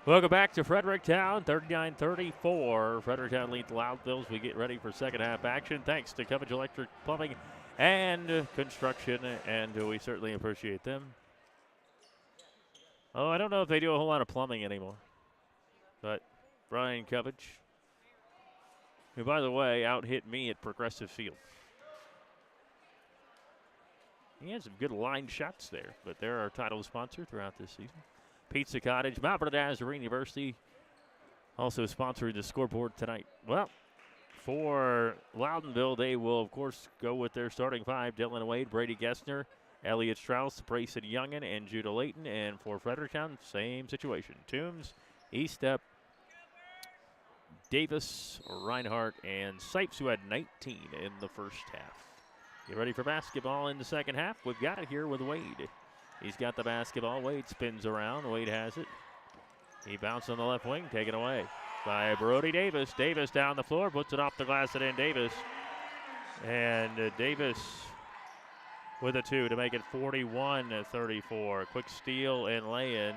Welcome back to Fredericktown, 39-34. Fredericktown leads Loudonville as we get ready for second half action. Thanks to Cubbage Electric Plumbing and Construction, and we certainly appreciate them. Oh, I don't know if they do a whole lot of plumbing anymore. But Brian Cubbage, who, by the way, out-hit me at Progressive Field. He had some good line shots there, but they're our title sponsor throughout this season. Pizza Cottage, Mount Vernon Nazarene University, also sponsoring the scoreboard tonight. Well, for Loudonville, they will, of course, go with their starting five. Dylan Wade, Brady Gessner, Elliott Strauss, Brayson Youngin, and Judah Layton. And for Fredericktown, same situation. Toombs, Eastep, Davis, Reinhardt, and Sipes, who had 19 in the first half. Get ready for basketball in the second half. We've got it here with Wade. He's got the basketball. Wade spins around. Wade has it. He bounced on the left wing, taken away by Brody Davis. Davis down the floor, puts it off the glass and in. Davis. And Davis with a two to make it 41-34. Quick steal and lay-in.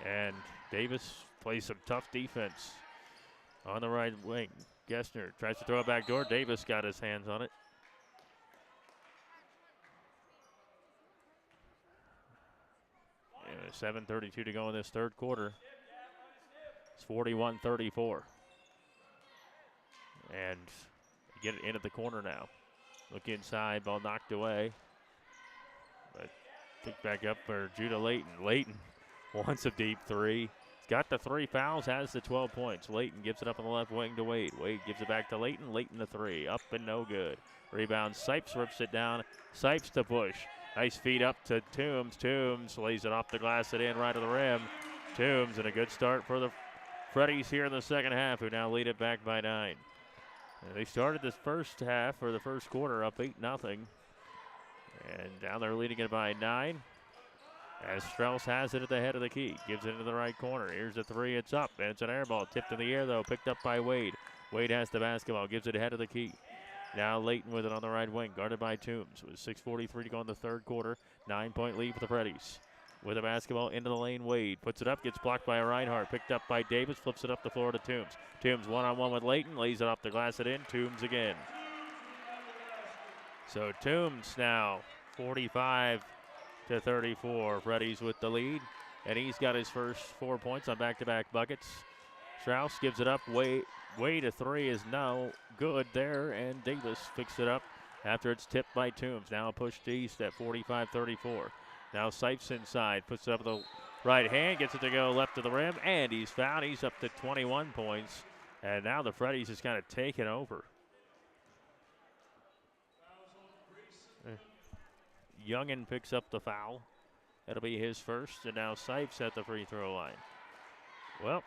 And Davis plays some tough defense on the right wing. Gessner tries to throw it back door. Davis got his hands on it. 7:32 to go in this third quarter. It's 41-34. And get it into the corner now. Look inside, ball knocked away. But pick back up for Judah Layton. Layton wants a deep three. He's got the 3 fouls, has the 12 points. Layton gives it up on the left wing to Wade. Wade gives it back to Layton. Layton the 3. Up and no good. Rebound, Sipes rips it down. Sipes to push. Nice feed up to Toombs. Toombs lays it off the glass and in right to the rim. Toombs, and a good start for the Freddies here in the second half, who now lead it back by 9. And they started this first half, or the first quarter, up 8-0. And now they're leading it by 9. As Strauss has it at the head of the key. Gives it into the right corner. Here's a 3. It's up, and it's an air ball. Tipped in the air, though. Picked up by Wade. Wade has the basketball. Gives it ahead of the key. Now Layton with it on the right wing, guarded by Toombs. With 6:43 to go in the third quarter. 9-point lead for the Freddies. With a basketball into the lane, Wade puts it up, gets blocked by Reinhardt. Picked up by Davis, flips it up the floor to Toombs. Toombs one-on-one with Layton, lays it off the glass and in. Toombs again. So Toombs now 45-34. Freddies with the lead, and he's got his first 4 points on back-to-back buckets. Strauss gives it up. Wade a 3 is no good there, and Davis picks it up after it's tipped by Toombs. Now a push to East at 45-34. Now Sipes inside, puts it up with the right hand, gets it to go left to the rim, and he's fouled. He's up to 21 points, and now the Freddies is kind of taking over. Youngin picks up the foul. That'll be his first, and now Sipes at the free throw line. Well,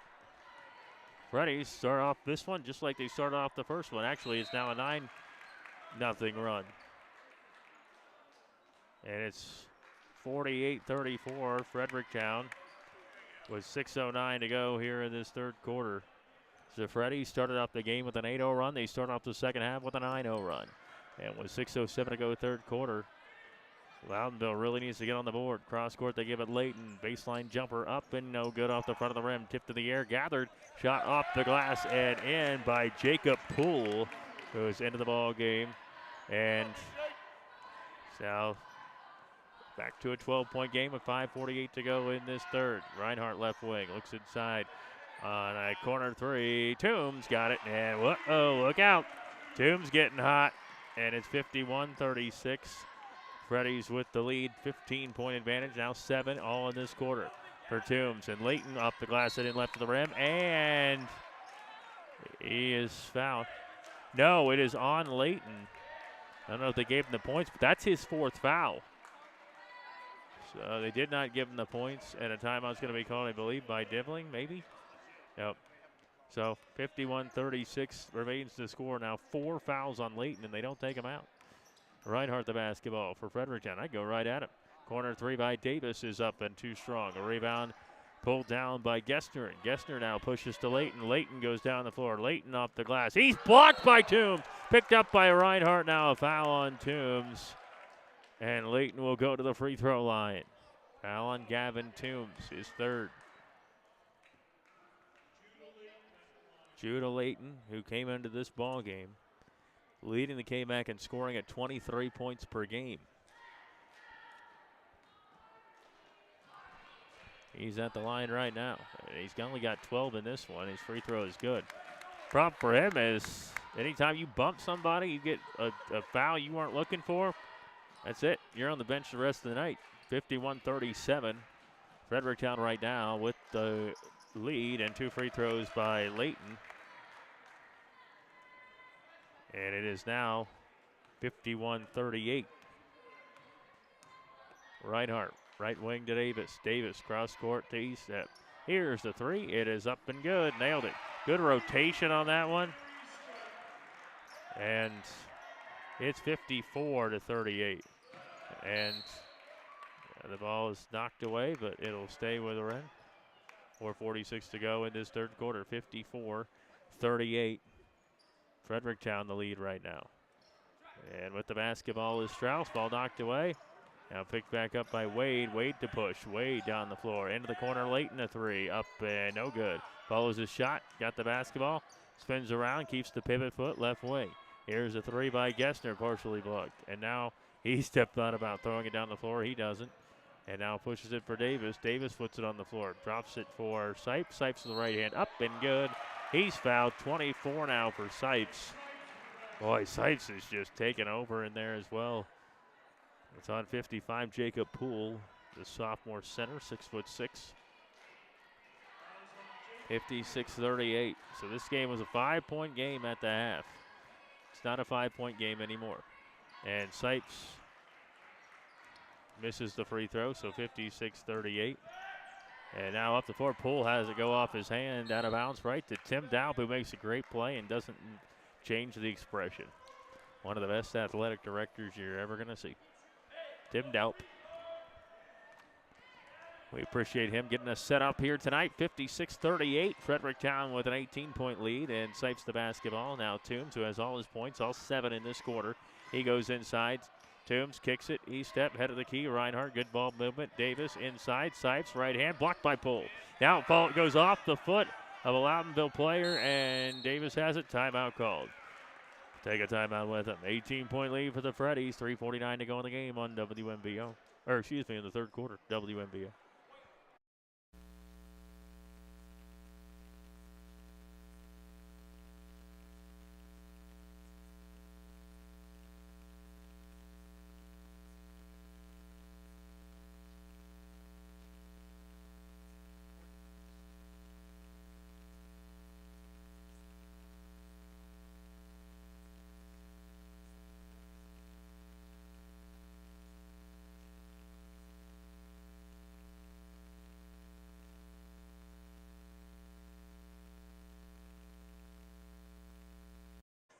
Freddies start off this one just like they started off the first one. Actually, it's now a 9-0 run. And it's 48-34, Fredericktown, with 6:09 to go here in this third quarter. So Freddies started off the game with an 8-0 run. They start off the second half with a 9-0 run. And with 6:07 to go third quarter, Loudonville really needs to get on the board. Cross court, they give it Layton. Baseline jumper up and no good off the front of the rim. Tipped in the air, gathered, shot off the glass and in by Jacob Poole, who's into the ball game. And so back to a 12-point game with 5:48 to go in this third. Reinhardt left wing, looks inside on a corner 3. Toombs got it, and look out. Toombs getting hot, and it's 51-36. Freddies with the lead, 15-point advantage, now 7 all in this quarter for Toombs. And Layton off the glass and in left to the rim, and he is fouled. No, it is on Layton. I don't know if they gave him the points, but that's his 4th foul. So they did not give him the points, and a timeout's going to be called, I believe, by Dibling, maybe? Nope. So 51-36 remains to score. Now 4 fouls on Layton, and they don't take him out. Reinhardt the basketball for Fredericktown. I go right at him. Corner 3 by Davis is up and too strong. A rebound pulled down by Gessner. And Gessner now pushes to Layton. Layton goes down the floor. Layton off the glass. He's blocked by Toombs. Picked up by Reinhardt. Now a foul on Toombs. And Layton will go to the free throw line. Foul on Gavin Toombs, his 3rd. Judah Layton, who came into this ball game leading the K-Mac and scoring at 23 points per game. He's at the line right now. He's only got 12 in this one. His free throw is good. Problem for him is anytime you bump somebody, you get a foul you weren't looking for. That's it. You're on the bench the rest of the night. 51-37. Fredericktown right now with the lead and 2 free throws by Layton. And it is now 51-38. Reinhardt, right wing to Davis. Davis, cross court to Estep. Here's the three. It is up and good. Nailed it. Good rotation on that one. And it's 54-38. And the ball is knocked away, but it'll stay with Ren. 4:46 to go in this third quarter. 54-38. Fredericktown the lead right now. And with the basketball is Strauss. Ball knocked away. Now picked back up by Wade. Wade to push. Wade down the floor. Into the corner. Layton a three. Up and no good. Follows his shot. Got the basketball. Spins around. Keeps the pivot foot left wing. Here's a three by Gessner. Partially blocked. And now he stepped on about throwing it down the floor. He doesn't. And now pushes it for Davis. Davis puts it on the floor. Drops it for Sipes. Sipes to the right hand. Up and good. He's fouled. 24 now for Sipes. Boy, Sipes is just taking over in there as well. It's on 55, Jacob Poole, the sophomore center, 6'6". 56-38. So this game was a 5-point game at the half. It's not a 5-point game anymore. And Sipes misses the free throw, so 56-38. And now up the floor, Poole has it go off his hand, out of bounds, right to Tim Daup, who makes a great play and doesn't change the expression. One of the best athletic directors you're ever going to see. Tim Daup. We appreciate him getting us set up here tonight. 56-38. Fredericktown with an 18-point lead, and Sipes the basketball. Now Toombs, who has all his points, all 7 in this quarter. He goes inside. Toombs kicks it. Estep, head of the key. Reinhardt, good ball movement. Davis inside. Sipes, right hand, blocked by Poole. Now it goes off the foot of a Loudonville player, and Davis has it. Timeout called. Take a timeout with him. 18-point lead for the Freddies. 3:49 to go in the game on WMBO. Or excuse me, in the third quarter, WMBO.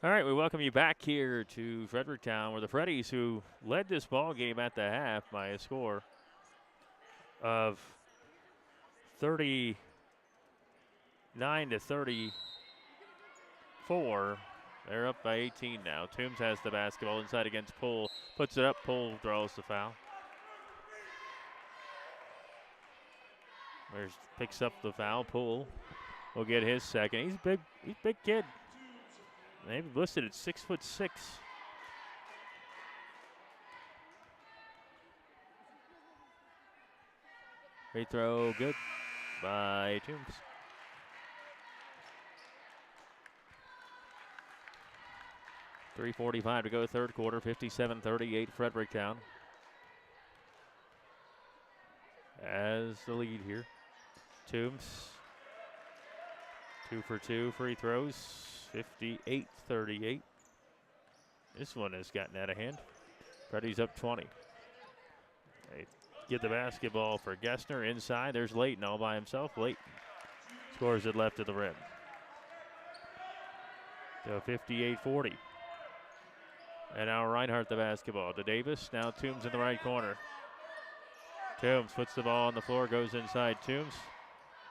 All right, we welcome you back here to Fredericktown, where the Freddies, who led this ball game at the half by a score of 39-34, they're up by 18 now. Toombs has the basketball inside against Poole, puts it up. Poole draws the foul. Picks up the foul. Poole will get his second. He's a big kid. They've listed at 6'6". Free throw good by Toombs. .345 to go third quarter, 57-38 Fredericktown as the lead here. Toombs, 2 for 2 free throws. 58-38. This one has gotten out of hand. Freddy's up 20. They get the basketball for Gessner inside. There's Layton all by himself. Layton scores it left of the rim. So 58-40. And now Reinhardt the basketball to Davis. Now Toombs in the right corner. Toombs puts the ball on the floor, goes inside. Toombs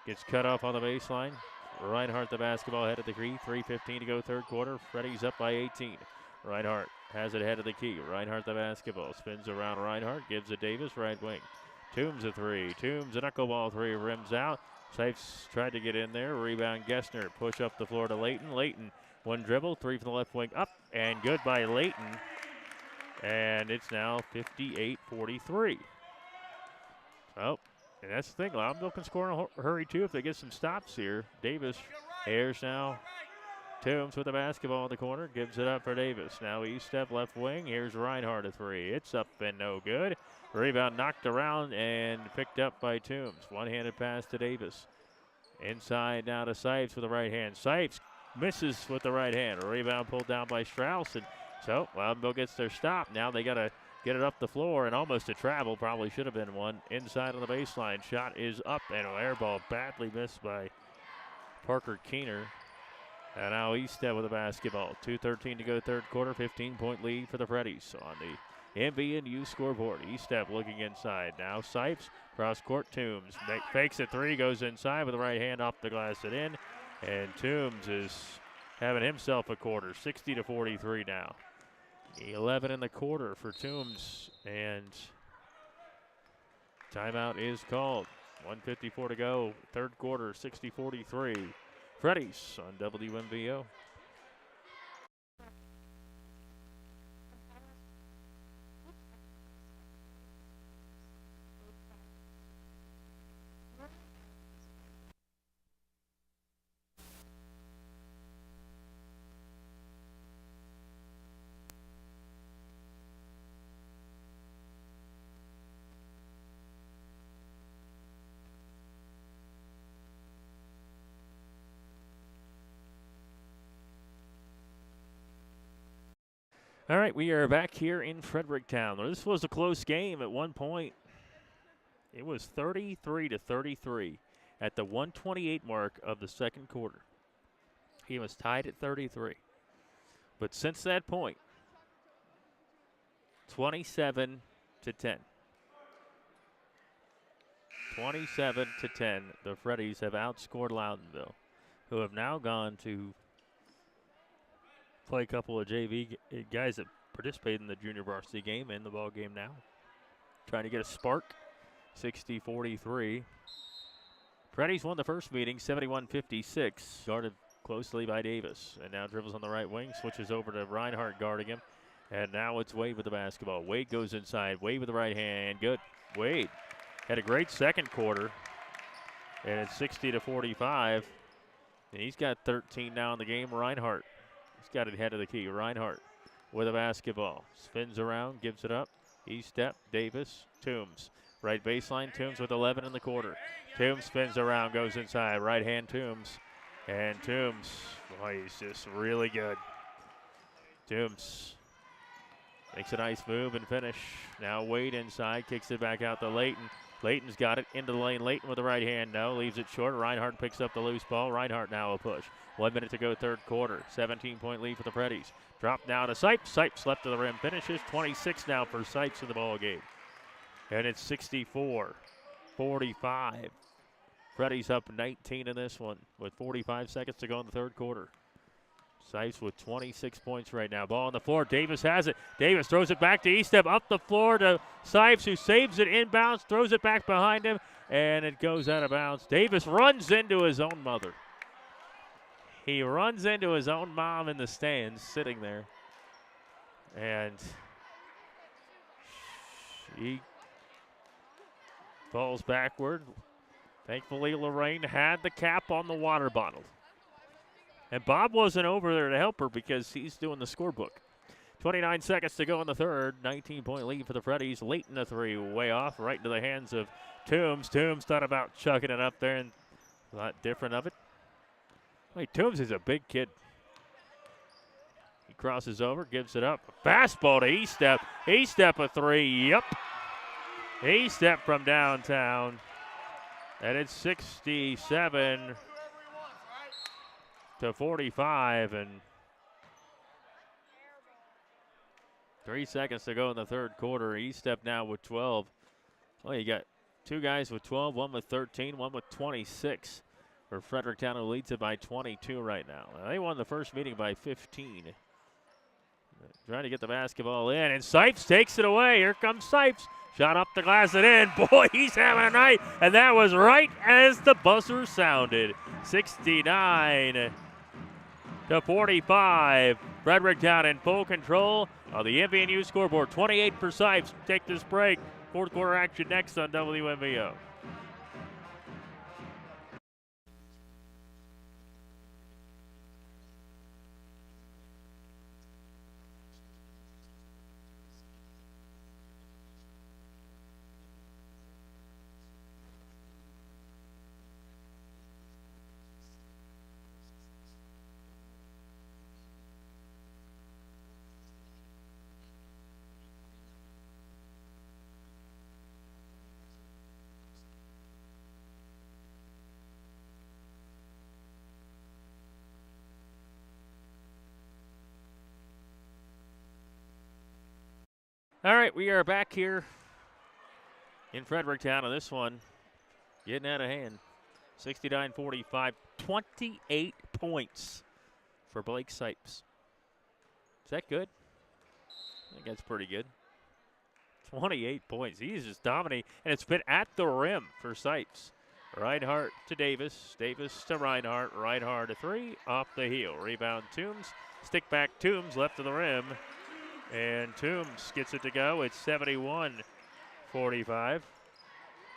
gets cut off on the baseline. Reinhardt the basketball, head of the key. 3:15 to go third quarter. Freddy's up by 18. Reinhardt has it head of the key. Reinhardt the basketball. Spins around Reinhardt. Gives it Davis, right wing. Toombs a three. Toombs a knuckleball three. Rims out. Sipes tried to get in there. Rebound Gessner. Push up the floor to Layton. Layton, one dribble. Three from the left wing. Up and good by Layton. And it's now 58-43. Oh. And that's the thing, Loudonville can score in a hurry, too, if they get some stops here. Davis airs now. Toombs with the basketball in the corner, gives it up for Davis. Now Estep left wing. Here's Reinhardt a three. It's up and no good. Rebound knocked around and picked up by Toombs. One-handed pass to Davis. Inside now to Sipes with the right hand. Sipes misses with the right hand. A rebound pulled down by Strauss. And so Loudonville gets their stop. Now they got to get it up the floor, and almost a travel. Probably should have been one. Inside on the baseline. Shot is up, and an air ball badly missed by Parker Keener. And now Easted with a basketball. 2:13 to go third quarter. 15-point lead for the Freddies on the MVNU scoreboard. Easted looking inside. Now Sipes, cross court. Toombs fakes a three, goes inside with the right hand off the glass and in. And Toombs is having himself a quarter. 60-43 now. 11 in the quarter for Toombs, and timeout is called. 1:54 to go, third quarter, 60-43. Freddies on WMVO. All right, we are back here in Fredericktown. This was a close game at one point. It was 33-33 at the 1:28 mark of the second quarter. He was tied at 33. But since that point, 27-10. 27-10. The Freddies have outscored Loudonville, who have now gone to play a couple of JV guys that participated in the junior varsity game in the ball game now. Trying to get a spark. 60-43. Freddies won the first meeting, 71-56. Guarded closely by Davis. And now dribbles on the right wing, switches over to Reinhardt guarding him. And now it's Wade with the basketball. Wade goes inside. Wade with the right hand. Good. Wade had a great second quarter. And it's 60-45. And he's got 13 now in the game. Reinhardt. He's got it head of the key. Reinhardt with a basketball. Spins around, gives it up. Eastep, Davis, Toombs. Right baseline, Toombs with 11 in the quarter. Toombs spins around, goes inside. Right hand, Toombs. And Toombs, boy, he's just really good. Toombs makes a nice move and finish. Now Wade inside, kicks it back out to Layton. Layton's got it into the lane. Layton with the right hand, no, leaves it short. Reinhardt picks up the loose ball. Reinhardt now a push. 1 minute to go third quarter. 17-point lead for the Freddies. Drop now to Sipes. Sipes left to the rim, finishes. 26 now for Sipes in the ball game. And it's 64-45. Freddies up 19 in this one with 45 seconds to go in the third quarter. Sipes with 26 points right now. Ball on the floor. Davis has it. Davis throws it back to Eastep. Up the floor to Sipes, who saves it inbounds, throws it back behind him, and it goes out of bounds. Davis runs into his own mother. He runs into his own mom in the stands, sitting there. And she falls backward. Thankfully, Lorraine had the cap on the water bottle. And Bob wasn't over there to help her because he's doing the scorebook. 29 seconds to go in the third. 19-point lead for the Freddies. Layton a three, way off, right into the hands of Toombs. Toombs thought about chucking it up there and a lot different of it. Wait, Toombs is a big kid. He crosses over, gives it up. Fastball to Eastep. Eastep a three, yep. Eastep from downtown. And it's 67-45, and 3 seconds to go in the third quarter. Eastep now with 12. Well, you got two guys with 12, one with 13, one with 26. For Fredericktown, who leads it by 22 right now. They won the first meeting by 15. Trying to get the basketball in, and Sipes takes it away. Here comes Sipes. Shot up the glass and in. Boy, he's having a night, and that was right as the buzzer sounded. 69-45. Fredericktown in full control of the MVNU scoreboard. 28 for Sipes. Take this break. Fourth quarter action next on WMVO. All right, we are back here in Fredericktown, and this one getting out of hand. 69-45, 28 points for Blake Sipes. Is that good? I think that's pretty good. 28 points. He's just dominating, and it's been at the rim for Sipes. Reinhardt to Davis. Davis to Reinhardt. Reinhardt a three. Off the heel. Rebound Toombs. Stick back Toombs left of the rim. And Toombs gets it to go. It's 71-45.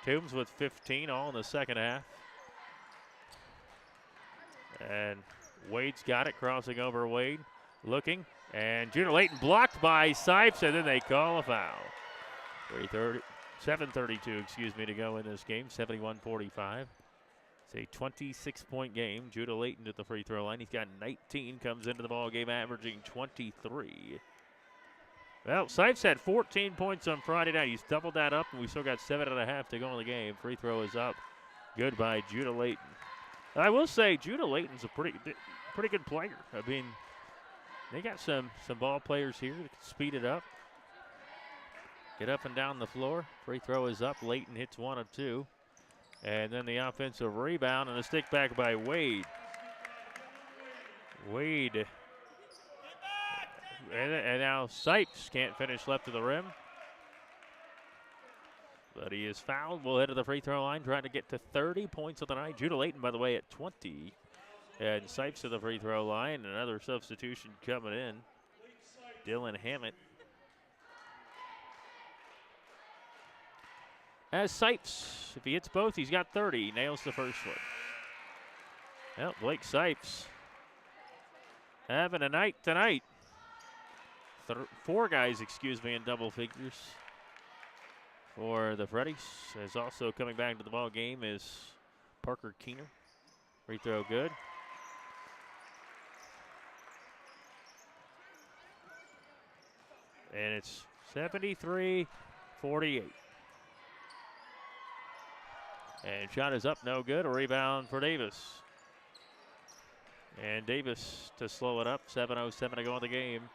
Toombs with 15 all in the second half. And Wade's got it. Crossing over Wade. Looking. And Judah Layton blocked by Sipes, and then they call a foul. 7:32, to go in this game. 71-45. It's a 26-point game. Judah Layton at the free throw line. He's got 19. Comes into the ball game averaging 23. Well, Sipes had 14 points on Friday night. He's doubled that up, and we still got 7.5 to go in the game. Free throw is up. Good by Judah Layton. I will say Judah Layton's a pretty good player. I mean, they got some ball players here that can speed it up. Get up and down the floor. Free throw is up. Layton hits one of two. And then the offensive rebound and a stick back by Wade. Wade. And now Sipes can't finish left of the rim. But he is fouled. Will head to the free throw line, trying to get to 30 points of the night. Judah Layton, by the way, at 20. And Sipes to the free throw line. Another substitution coming in. Dylan Hammett. As Sipes, if he hits both, he's got 30. Nails the first one. Well, Blake Sipes having a night tonight. Four guys, in double figures for the Freddies. Is also coming back to the ball game is Parker Keener. Free throw good. And it's 73-48. And shot is up, no good. A rebound for Davis. And Davis to slow it up. 7:07 to go in the game.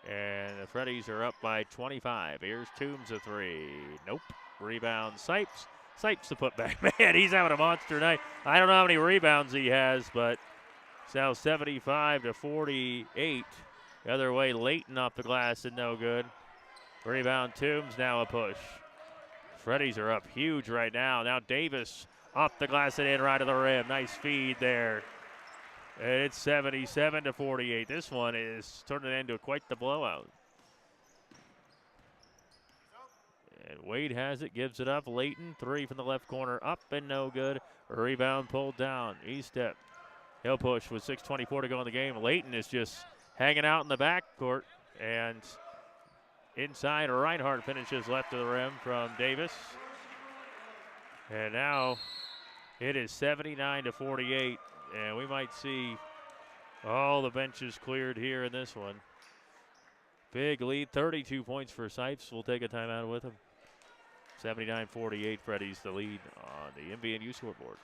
And the Freddies are up by 25. Here's Toombs a three. Nope. Rebound Sipes. Sipes the putback. Man, he's having a monster night. I don't know how many rebounds he has, but it's now 75-48. The other way, Layton off the glass and no good. Rebound Toombs, now a push. Freddies are up huge right now. Now Davis off the glass and in right of the rim. Nice feed there. And it's 77-48. This one is turning into quite the blowout. And Wade has it, gives it up. Layton, three from the left corner, up and no good. Rebound pulled down. E-step. He'll push with 6:24 to go in the game. Layton is just hanging out in the backcourt. And inside, Reinhardt finishes left of the rim from Davis. And now it is 79-48. And we might see all the benches cleared here in this one. Big lead, 32 points for Sipes. We'll take a timeout with him. 79-48, Freddies the lead on the MVNU scoreboard.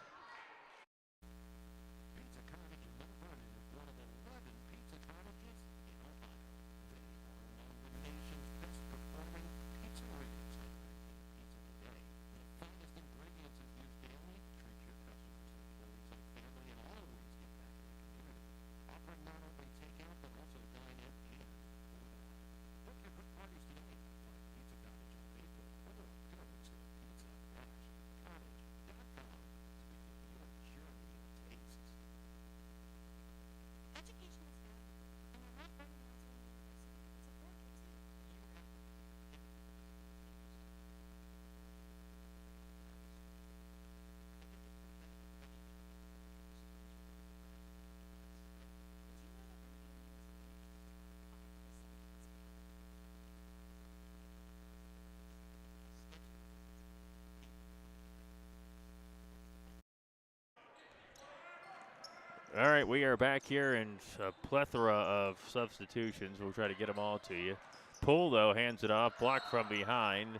All right, we are back here in a plethora of substitutions. We'll try to get them all to you. Poole, though, hands it off. Block from behind.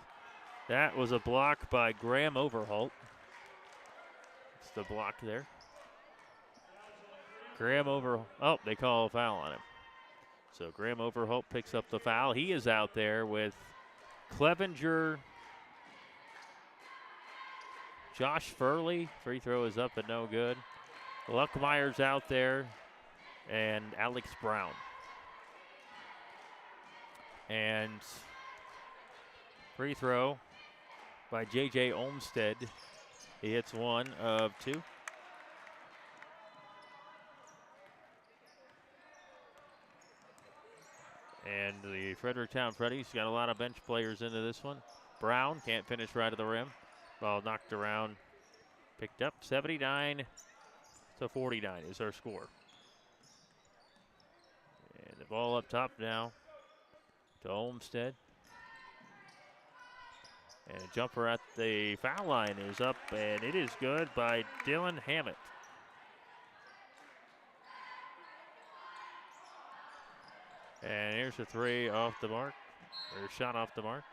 That was a block by Graham Overholt. It's the block there. Graham Overholt. Oh, they call a foul on him. So Graham Overholt picks up the foul. He is out there with Clevenger, Josh Furley, free throw is up and no good. Luckmeyer's out there, and Alex Brown. And free throw by J.J. Olmstead. He hits one of two. And the Fredericktown Freddies got a lot of bench players into this one. Brown can't finish right at the rim. Ball knocked around, picked up. 79-49 is our score. And the ball up top now to Olmstead. And a jumper at the foul line is up, and it is good by Dylan Hammett. And here's a three off the mark, or shot off the mark.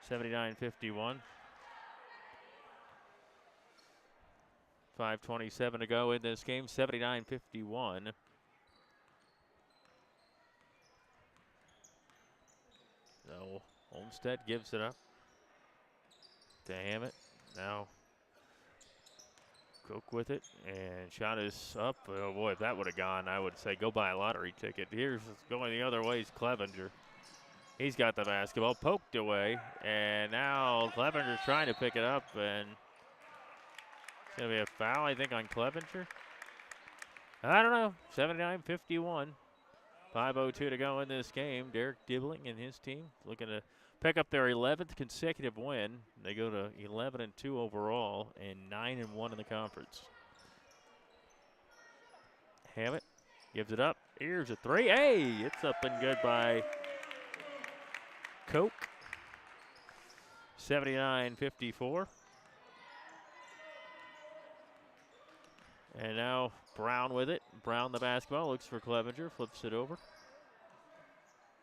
79-51. 5:27 to go in this game, 79-51. So Olmstead gives it up to Hammett. Now Cook with it, and shot is up. Oh boy, if that would have gone, I would say go buy a lottery ticket. Here's going the other way is Clevenger. He's got the basketball poked away, and now Clevenger's trying to pick it up, and it's going to be a foul, I think, on Clevenger. I don't know. 79-51. 5:02 to go in this game. Derek Dibbling and his team looking to pick up their 11th consecutive win. They go to 11-2 overall and 9-1 in the conference. Hammett gives it up. Here's a three. Hey, it's up and good by Coke. 79-54. And now Brown with it. Brown the basketball, looks for Clevenger, flips it over.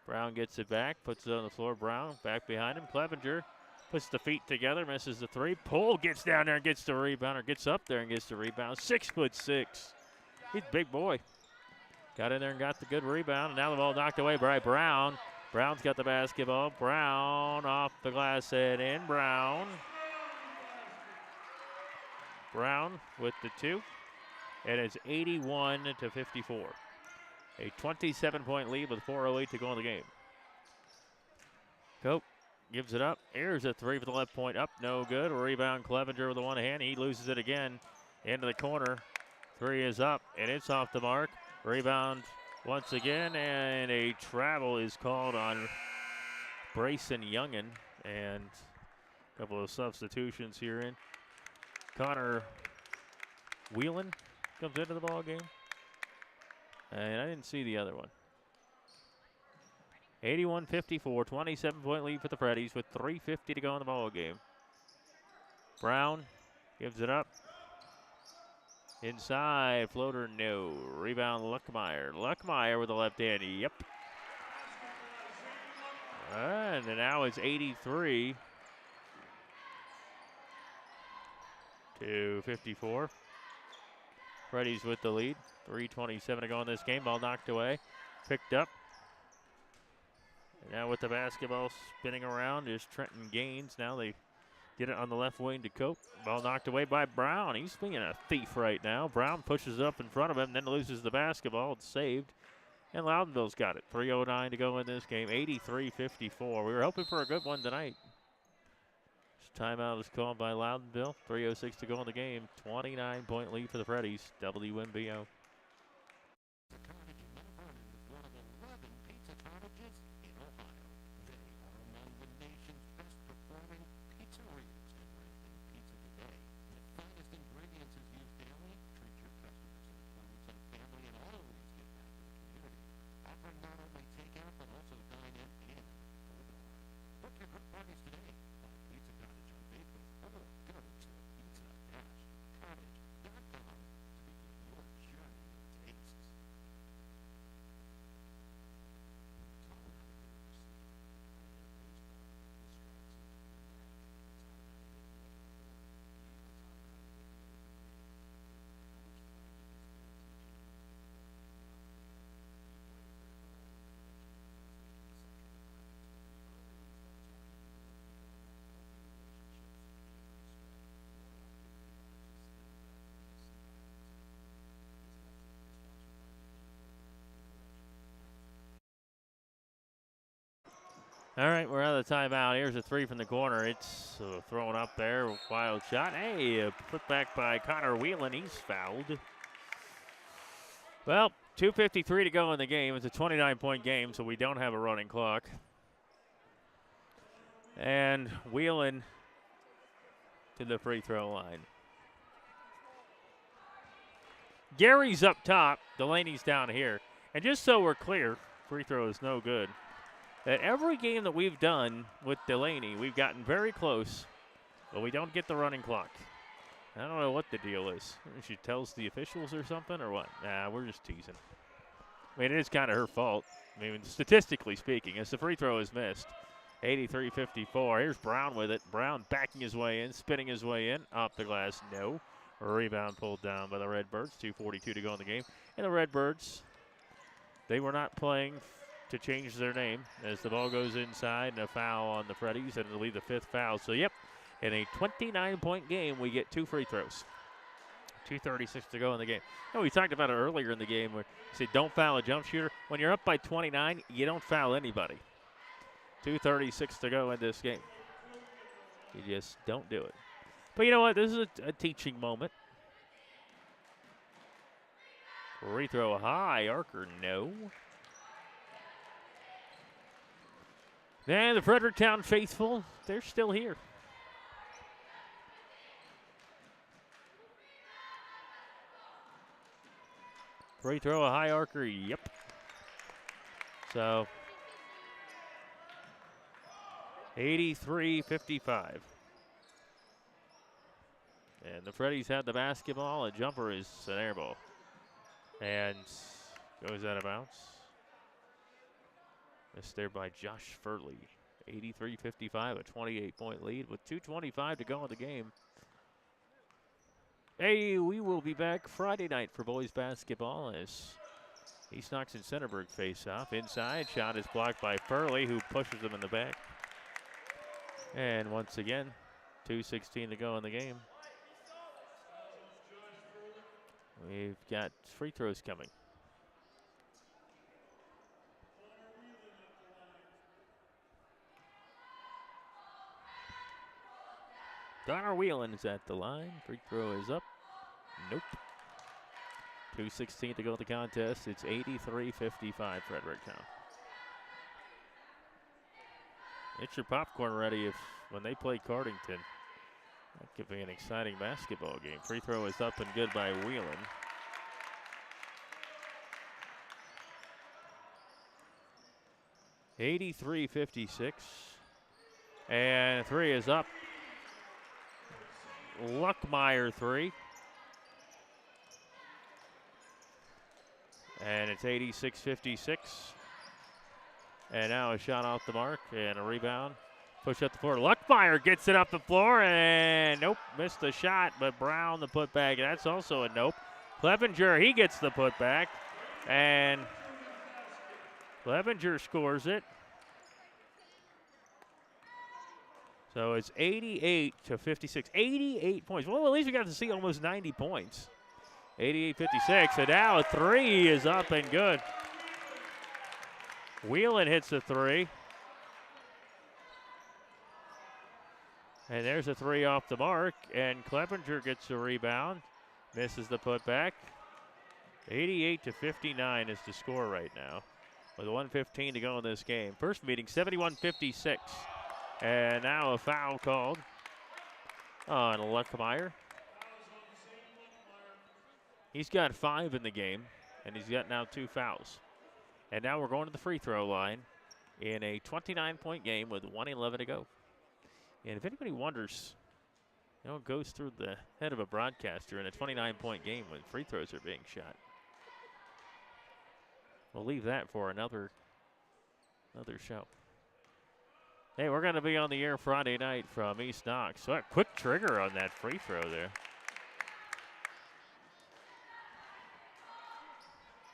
Brown gets it back, puts it on the floor. Brown back behind him. Clevenger puts the feet together, misses the three. Poole gets down there and gets the rebound, or gets up there and gets the rebound. 6'6". He's a big boy. Got in there and got the good rebound, and now the ball knocked away by Brown. Brown's got the basketball. Brown off the glass and in. Brown with the two. And it's 81-54. A 27-point lead with 4:08 to go in the game. Cope gives it up. Here's a three for the left point up. No good. Rebound Clevenger with the one hand. He loses it again into the corner. Three is up, and it's off the mark. Rebound once again, and a travel is called on Brayson Youngin. And a couple of substitutions here in. Connor Whelan comes into the ball game. And I didn't see the other one. 81-54, 27-point lead for the Freddies with 3:50 to go in the ball game. Brown gives it up. Inside, floater, no. Rebound, Luckmeyer. Luckmeyer with the left hand, yep. And now it's 83-54. Freddies with the lead. 3:27 to go in this game. Ball knocked away. Picked up. And now with the basketball spinning around is Trenton Gaines. Now they get it on the left wing to Cope. Ball knocked away by Brown. He's being a thief right now. Brown pushes up in front of him, then loses the basketball. It's saved. And Loudonville's got it. 3:09 to go in this game. 83-54. We were hoping for a good one tonight. Timeout is called by Loudonville. 3:06 to go in the game. 29-point lead for the Freddies. WMBO. All right, we're out of the timeout. Here's a three from the corner. It's thrown up there. Wild shot. Hey, put back by Connor Whelan. He's fouled. Well, 2:53 to go in the game. It's a 29-point game, so we don't have a running clock. And Whelan to the free throw line. Gary's up top. Delaney's down here. And just so we're clear, free throw is no good. At every game that we've done with Delaney, we've gotten very close, but we don't get the running clock. I don't know what the deal is. She tells the officials or something or what? Nah, we're just teasing. I mean, it is kind of her fault. I mean, statistically speaking, as the free throw is missed. 83-54. Here's Brown with it. Brown backing his way in, spinning his way in. Off the glass, no. A rebound pulled down by the Redbirds. 2:42 to go in the game. And the Redbirds, they were not playing to change their name as the ball goes inside and a foul on the Freddies, and it'll be the fifth foul. So, yep, in a 29-point game, we get 2 free throws. 2:36 to go in the game. You know, we talked about it earlier in the game where you said don't foul a jump shooter. When you're up by 29, you don't foul anybody. 2:36 to go in this game. You just don't do it. But you know what? This is a teaching moment. Free throw high. Archer, no. And the Fredericktown faithful, they're still here. Free throw, a high archer, yep. So, 83-55. And the Freddies had the basketball. A jumper is an air ball. And goes out of bounds. Missed there by Josh Furley. 83-55, a 28-point lead with 2:25 to go in the game. Hey, we will be back Friday night for boys basketball as East Knox and Centerburg face off. Inside, shot is blocked by Furley, who pushes them in the back. And once again, 2:16 to go in the game. We've got free throws coming. Connor Whelan is at the line. Free throw is up. Nope. 2:16 to go in the contest. It's 83-55 Fredericktown. Get your popcorn ready when they play Cardington. That could be an exciting basketball game. Free throw is up and good by Whelan. $83-56. And three is up. Luckmeyer three. And it's 86-56. And now a shot off the mark and a rebound. Push up the floor. Luckmeyer gets it up the floor and nope, missed the shot, but Brown the putback. That's also a nope. Clevenger, he gets the putback. And Clevenger scores it. So it's 88-56. 88 points. Well, at least we got to see almost 90 points. 88-56. And now a three is up and good. Whelan hits a three. And there's a three off the mark. And Clevenger gets a rebound. Misses the putback. 88-59 is the score right now. With 1:15 to go in this game. First meeting, 71-56. And now a foul called on Luckmeyer. He's got 5 in the game, and he's got now 2 fouls. And now we're going to the free throw line in a 29-point game with 1:11 to go. And if anybody wonders, you know, it goes through the head of a broadcaster in a 29-point game when free throws are being shot. We'll leave that for another show. Hey, we're going to be on the air Friday night from East Knox. So a quick trigger on that free throw there.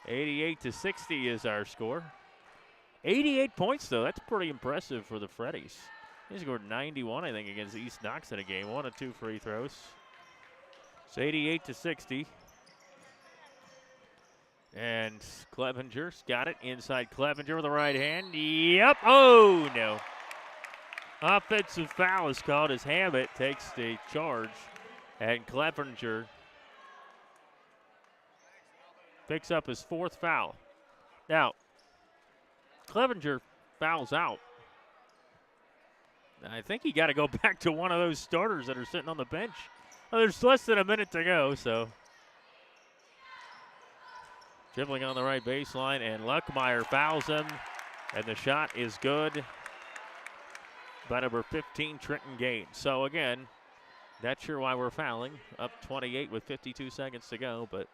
88-60 is our score. 88 points, though. That's pretty impressive for the Freddies. He scored 91, I think, against East Knox in a game. 1 of 2 free throws. It's 88-60. And Clevenger's got it. Inside Clevenger with the right hand. Yep. Oh, no. Offensive foul is called as Hammett takes the charge, and Clevenger picks up his 4th foul. Now, Clevenger fouls out. I think he got to go back to one of those starters that are sitting on the bench. Well, there's less than a minute to go, so. Dribbling on the right baseline, and Luckmeyer fouls him, and the shot is good by number 15, Trenton Gaines. So, again, not sure why we're fouling. Up 28 with 52 seconds to go, but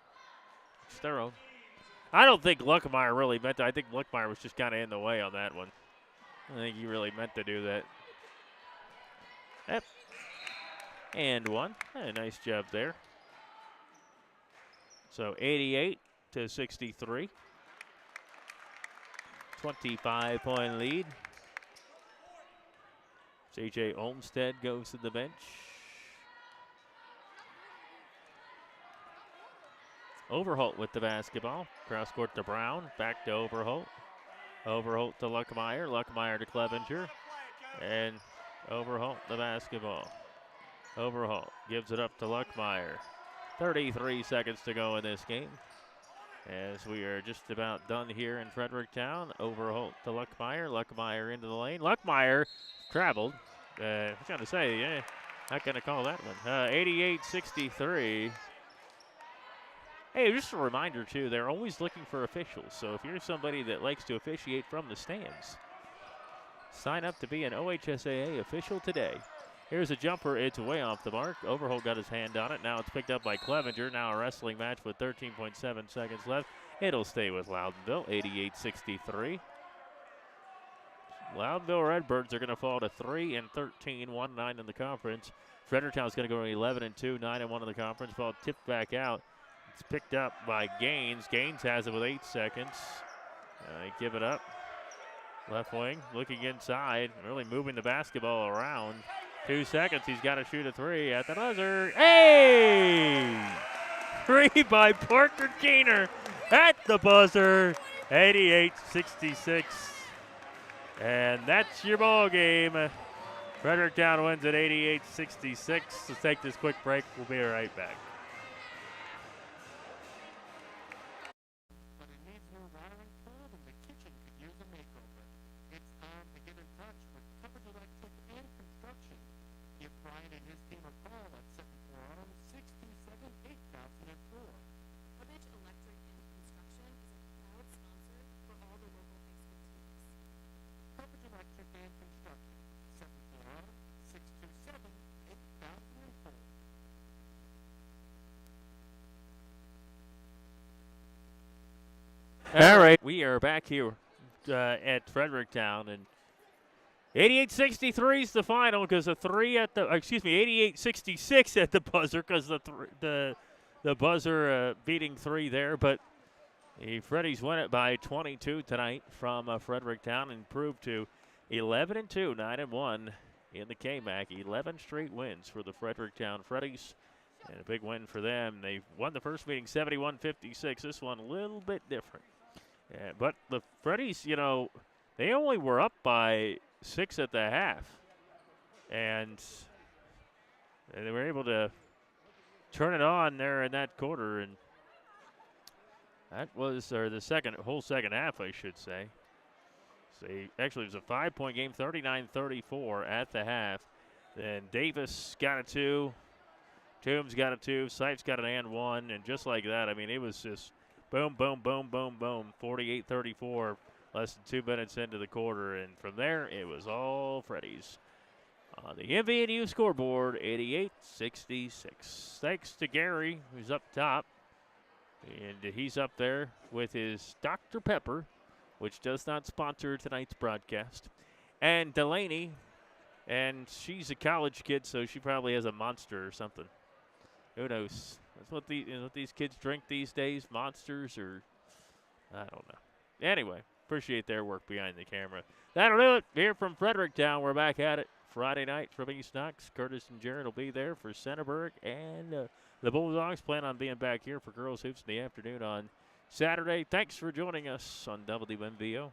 it's their own. I don't think Luckmeyer really meant to. I think Luckmeyer was just kind of in the way on that one. I think he really meant to do that. Yep. And one. Nice job there. So 88 to 63. 25-point lead. J.J. Olmstead goes to the bench. Overholt with the basketball. Cross court to Brown. Back to Overholt. Overholt to Luckmeyer. Luckmeyer to Clevenger. And Overholt the basketball. Overholt gives it up to Luckmeyer. 33 seconds to go in this game. As we are just about done here in Fredericktown. Overholt to Luckmeyer. Luckmeyer into the lane. Luckmeyer traveled. I was going to say, yeah, not going to call that one. 88-63. Hey, just a reminder, too, they're always looking for officials. So if you're somebody that likes to officiate from the stands, sign up to be an OHSAA official today. Here's a jumper. It's way off the mark. Overholt got his hand on it. Now it's picked up by Clevenger. Now a wrestling match with 13.7 seconds left. It'll stay with Loudonville, 88-63. Loudonville Redbirds are going to fall to 3-13, 1-9 in the conference. Fredericktown's going to go 11-2, 9-1 in the conference. Ball tipped back out. It's picked up by Gaines. Gaines has it with 8 seconds. Give it up. Left wing, looking inside, really moving the basketball around. 2 seconds, he's got to shoot a 3 at the buzzer. Hey! 3 by Parker Keener at the buzzer, 88-66. And that's your ball game. Fredericktown wins at 88-66. Let's take this quick break. We'll be right back. All right, we are back here at Fredericktown, and 88-63 is the final because the 88-66 at the buzzer because the buzzer beating 3 there, but the Freddies win it by 22 tonight from Fredericktown and improved to 11-2, 9-1 in the KMAC. 11 straight wins for the Fredericktown Freddies, and a big win for them. They won the first meeting 71-56. This one a little bit different. Yeah, but the Freddies, you know, they only were up by 6 at the half. And they were able to turn it on there in that quarter. And that was the whole second half, I should say. Actually, it was a 5-point game, 39-34 at the half. Then Davis got a 2. Toombs got a 2. Sipes got an and 1. And just like that, I mean, it was just boom, boom, boom, boom, boom. 48-34, less than 2 minutes into the quarter. And from there, it was all Freddies. On the MVNU scoreboard, 88-66. Thanks to Gary, who's up top. And he's up there with his Dr. Pepper, which does not sponsor tonight's broadcast. And Delaney, and she's a college kid, so she probably has a Monster or something. Who knows? That's what these kids drink these days, Monsters or I don't know. Anyway, appreciate their work behind the camera. That'll do it. Here from Fredericktown, we're back at it Friday night from East Knox. Curtis and Jared will be there for Centerburg, and the Bulldogs plan on being back here for girls hoops in the afternoon on Saturday. Thanks for joining us on WMVO.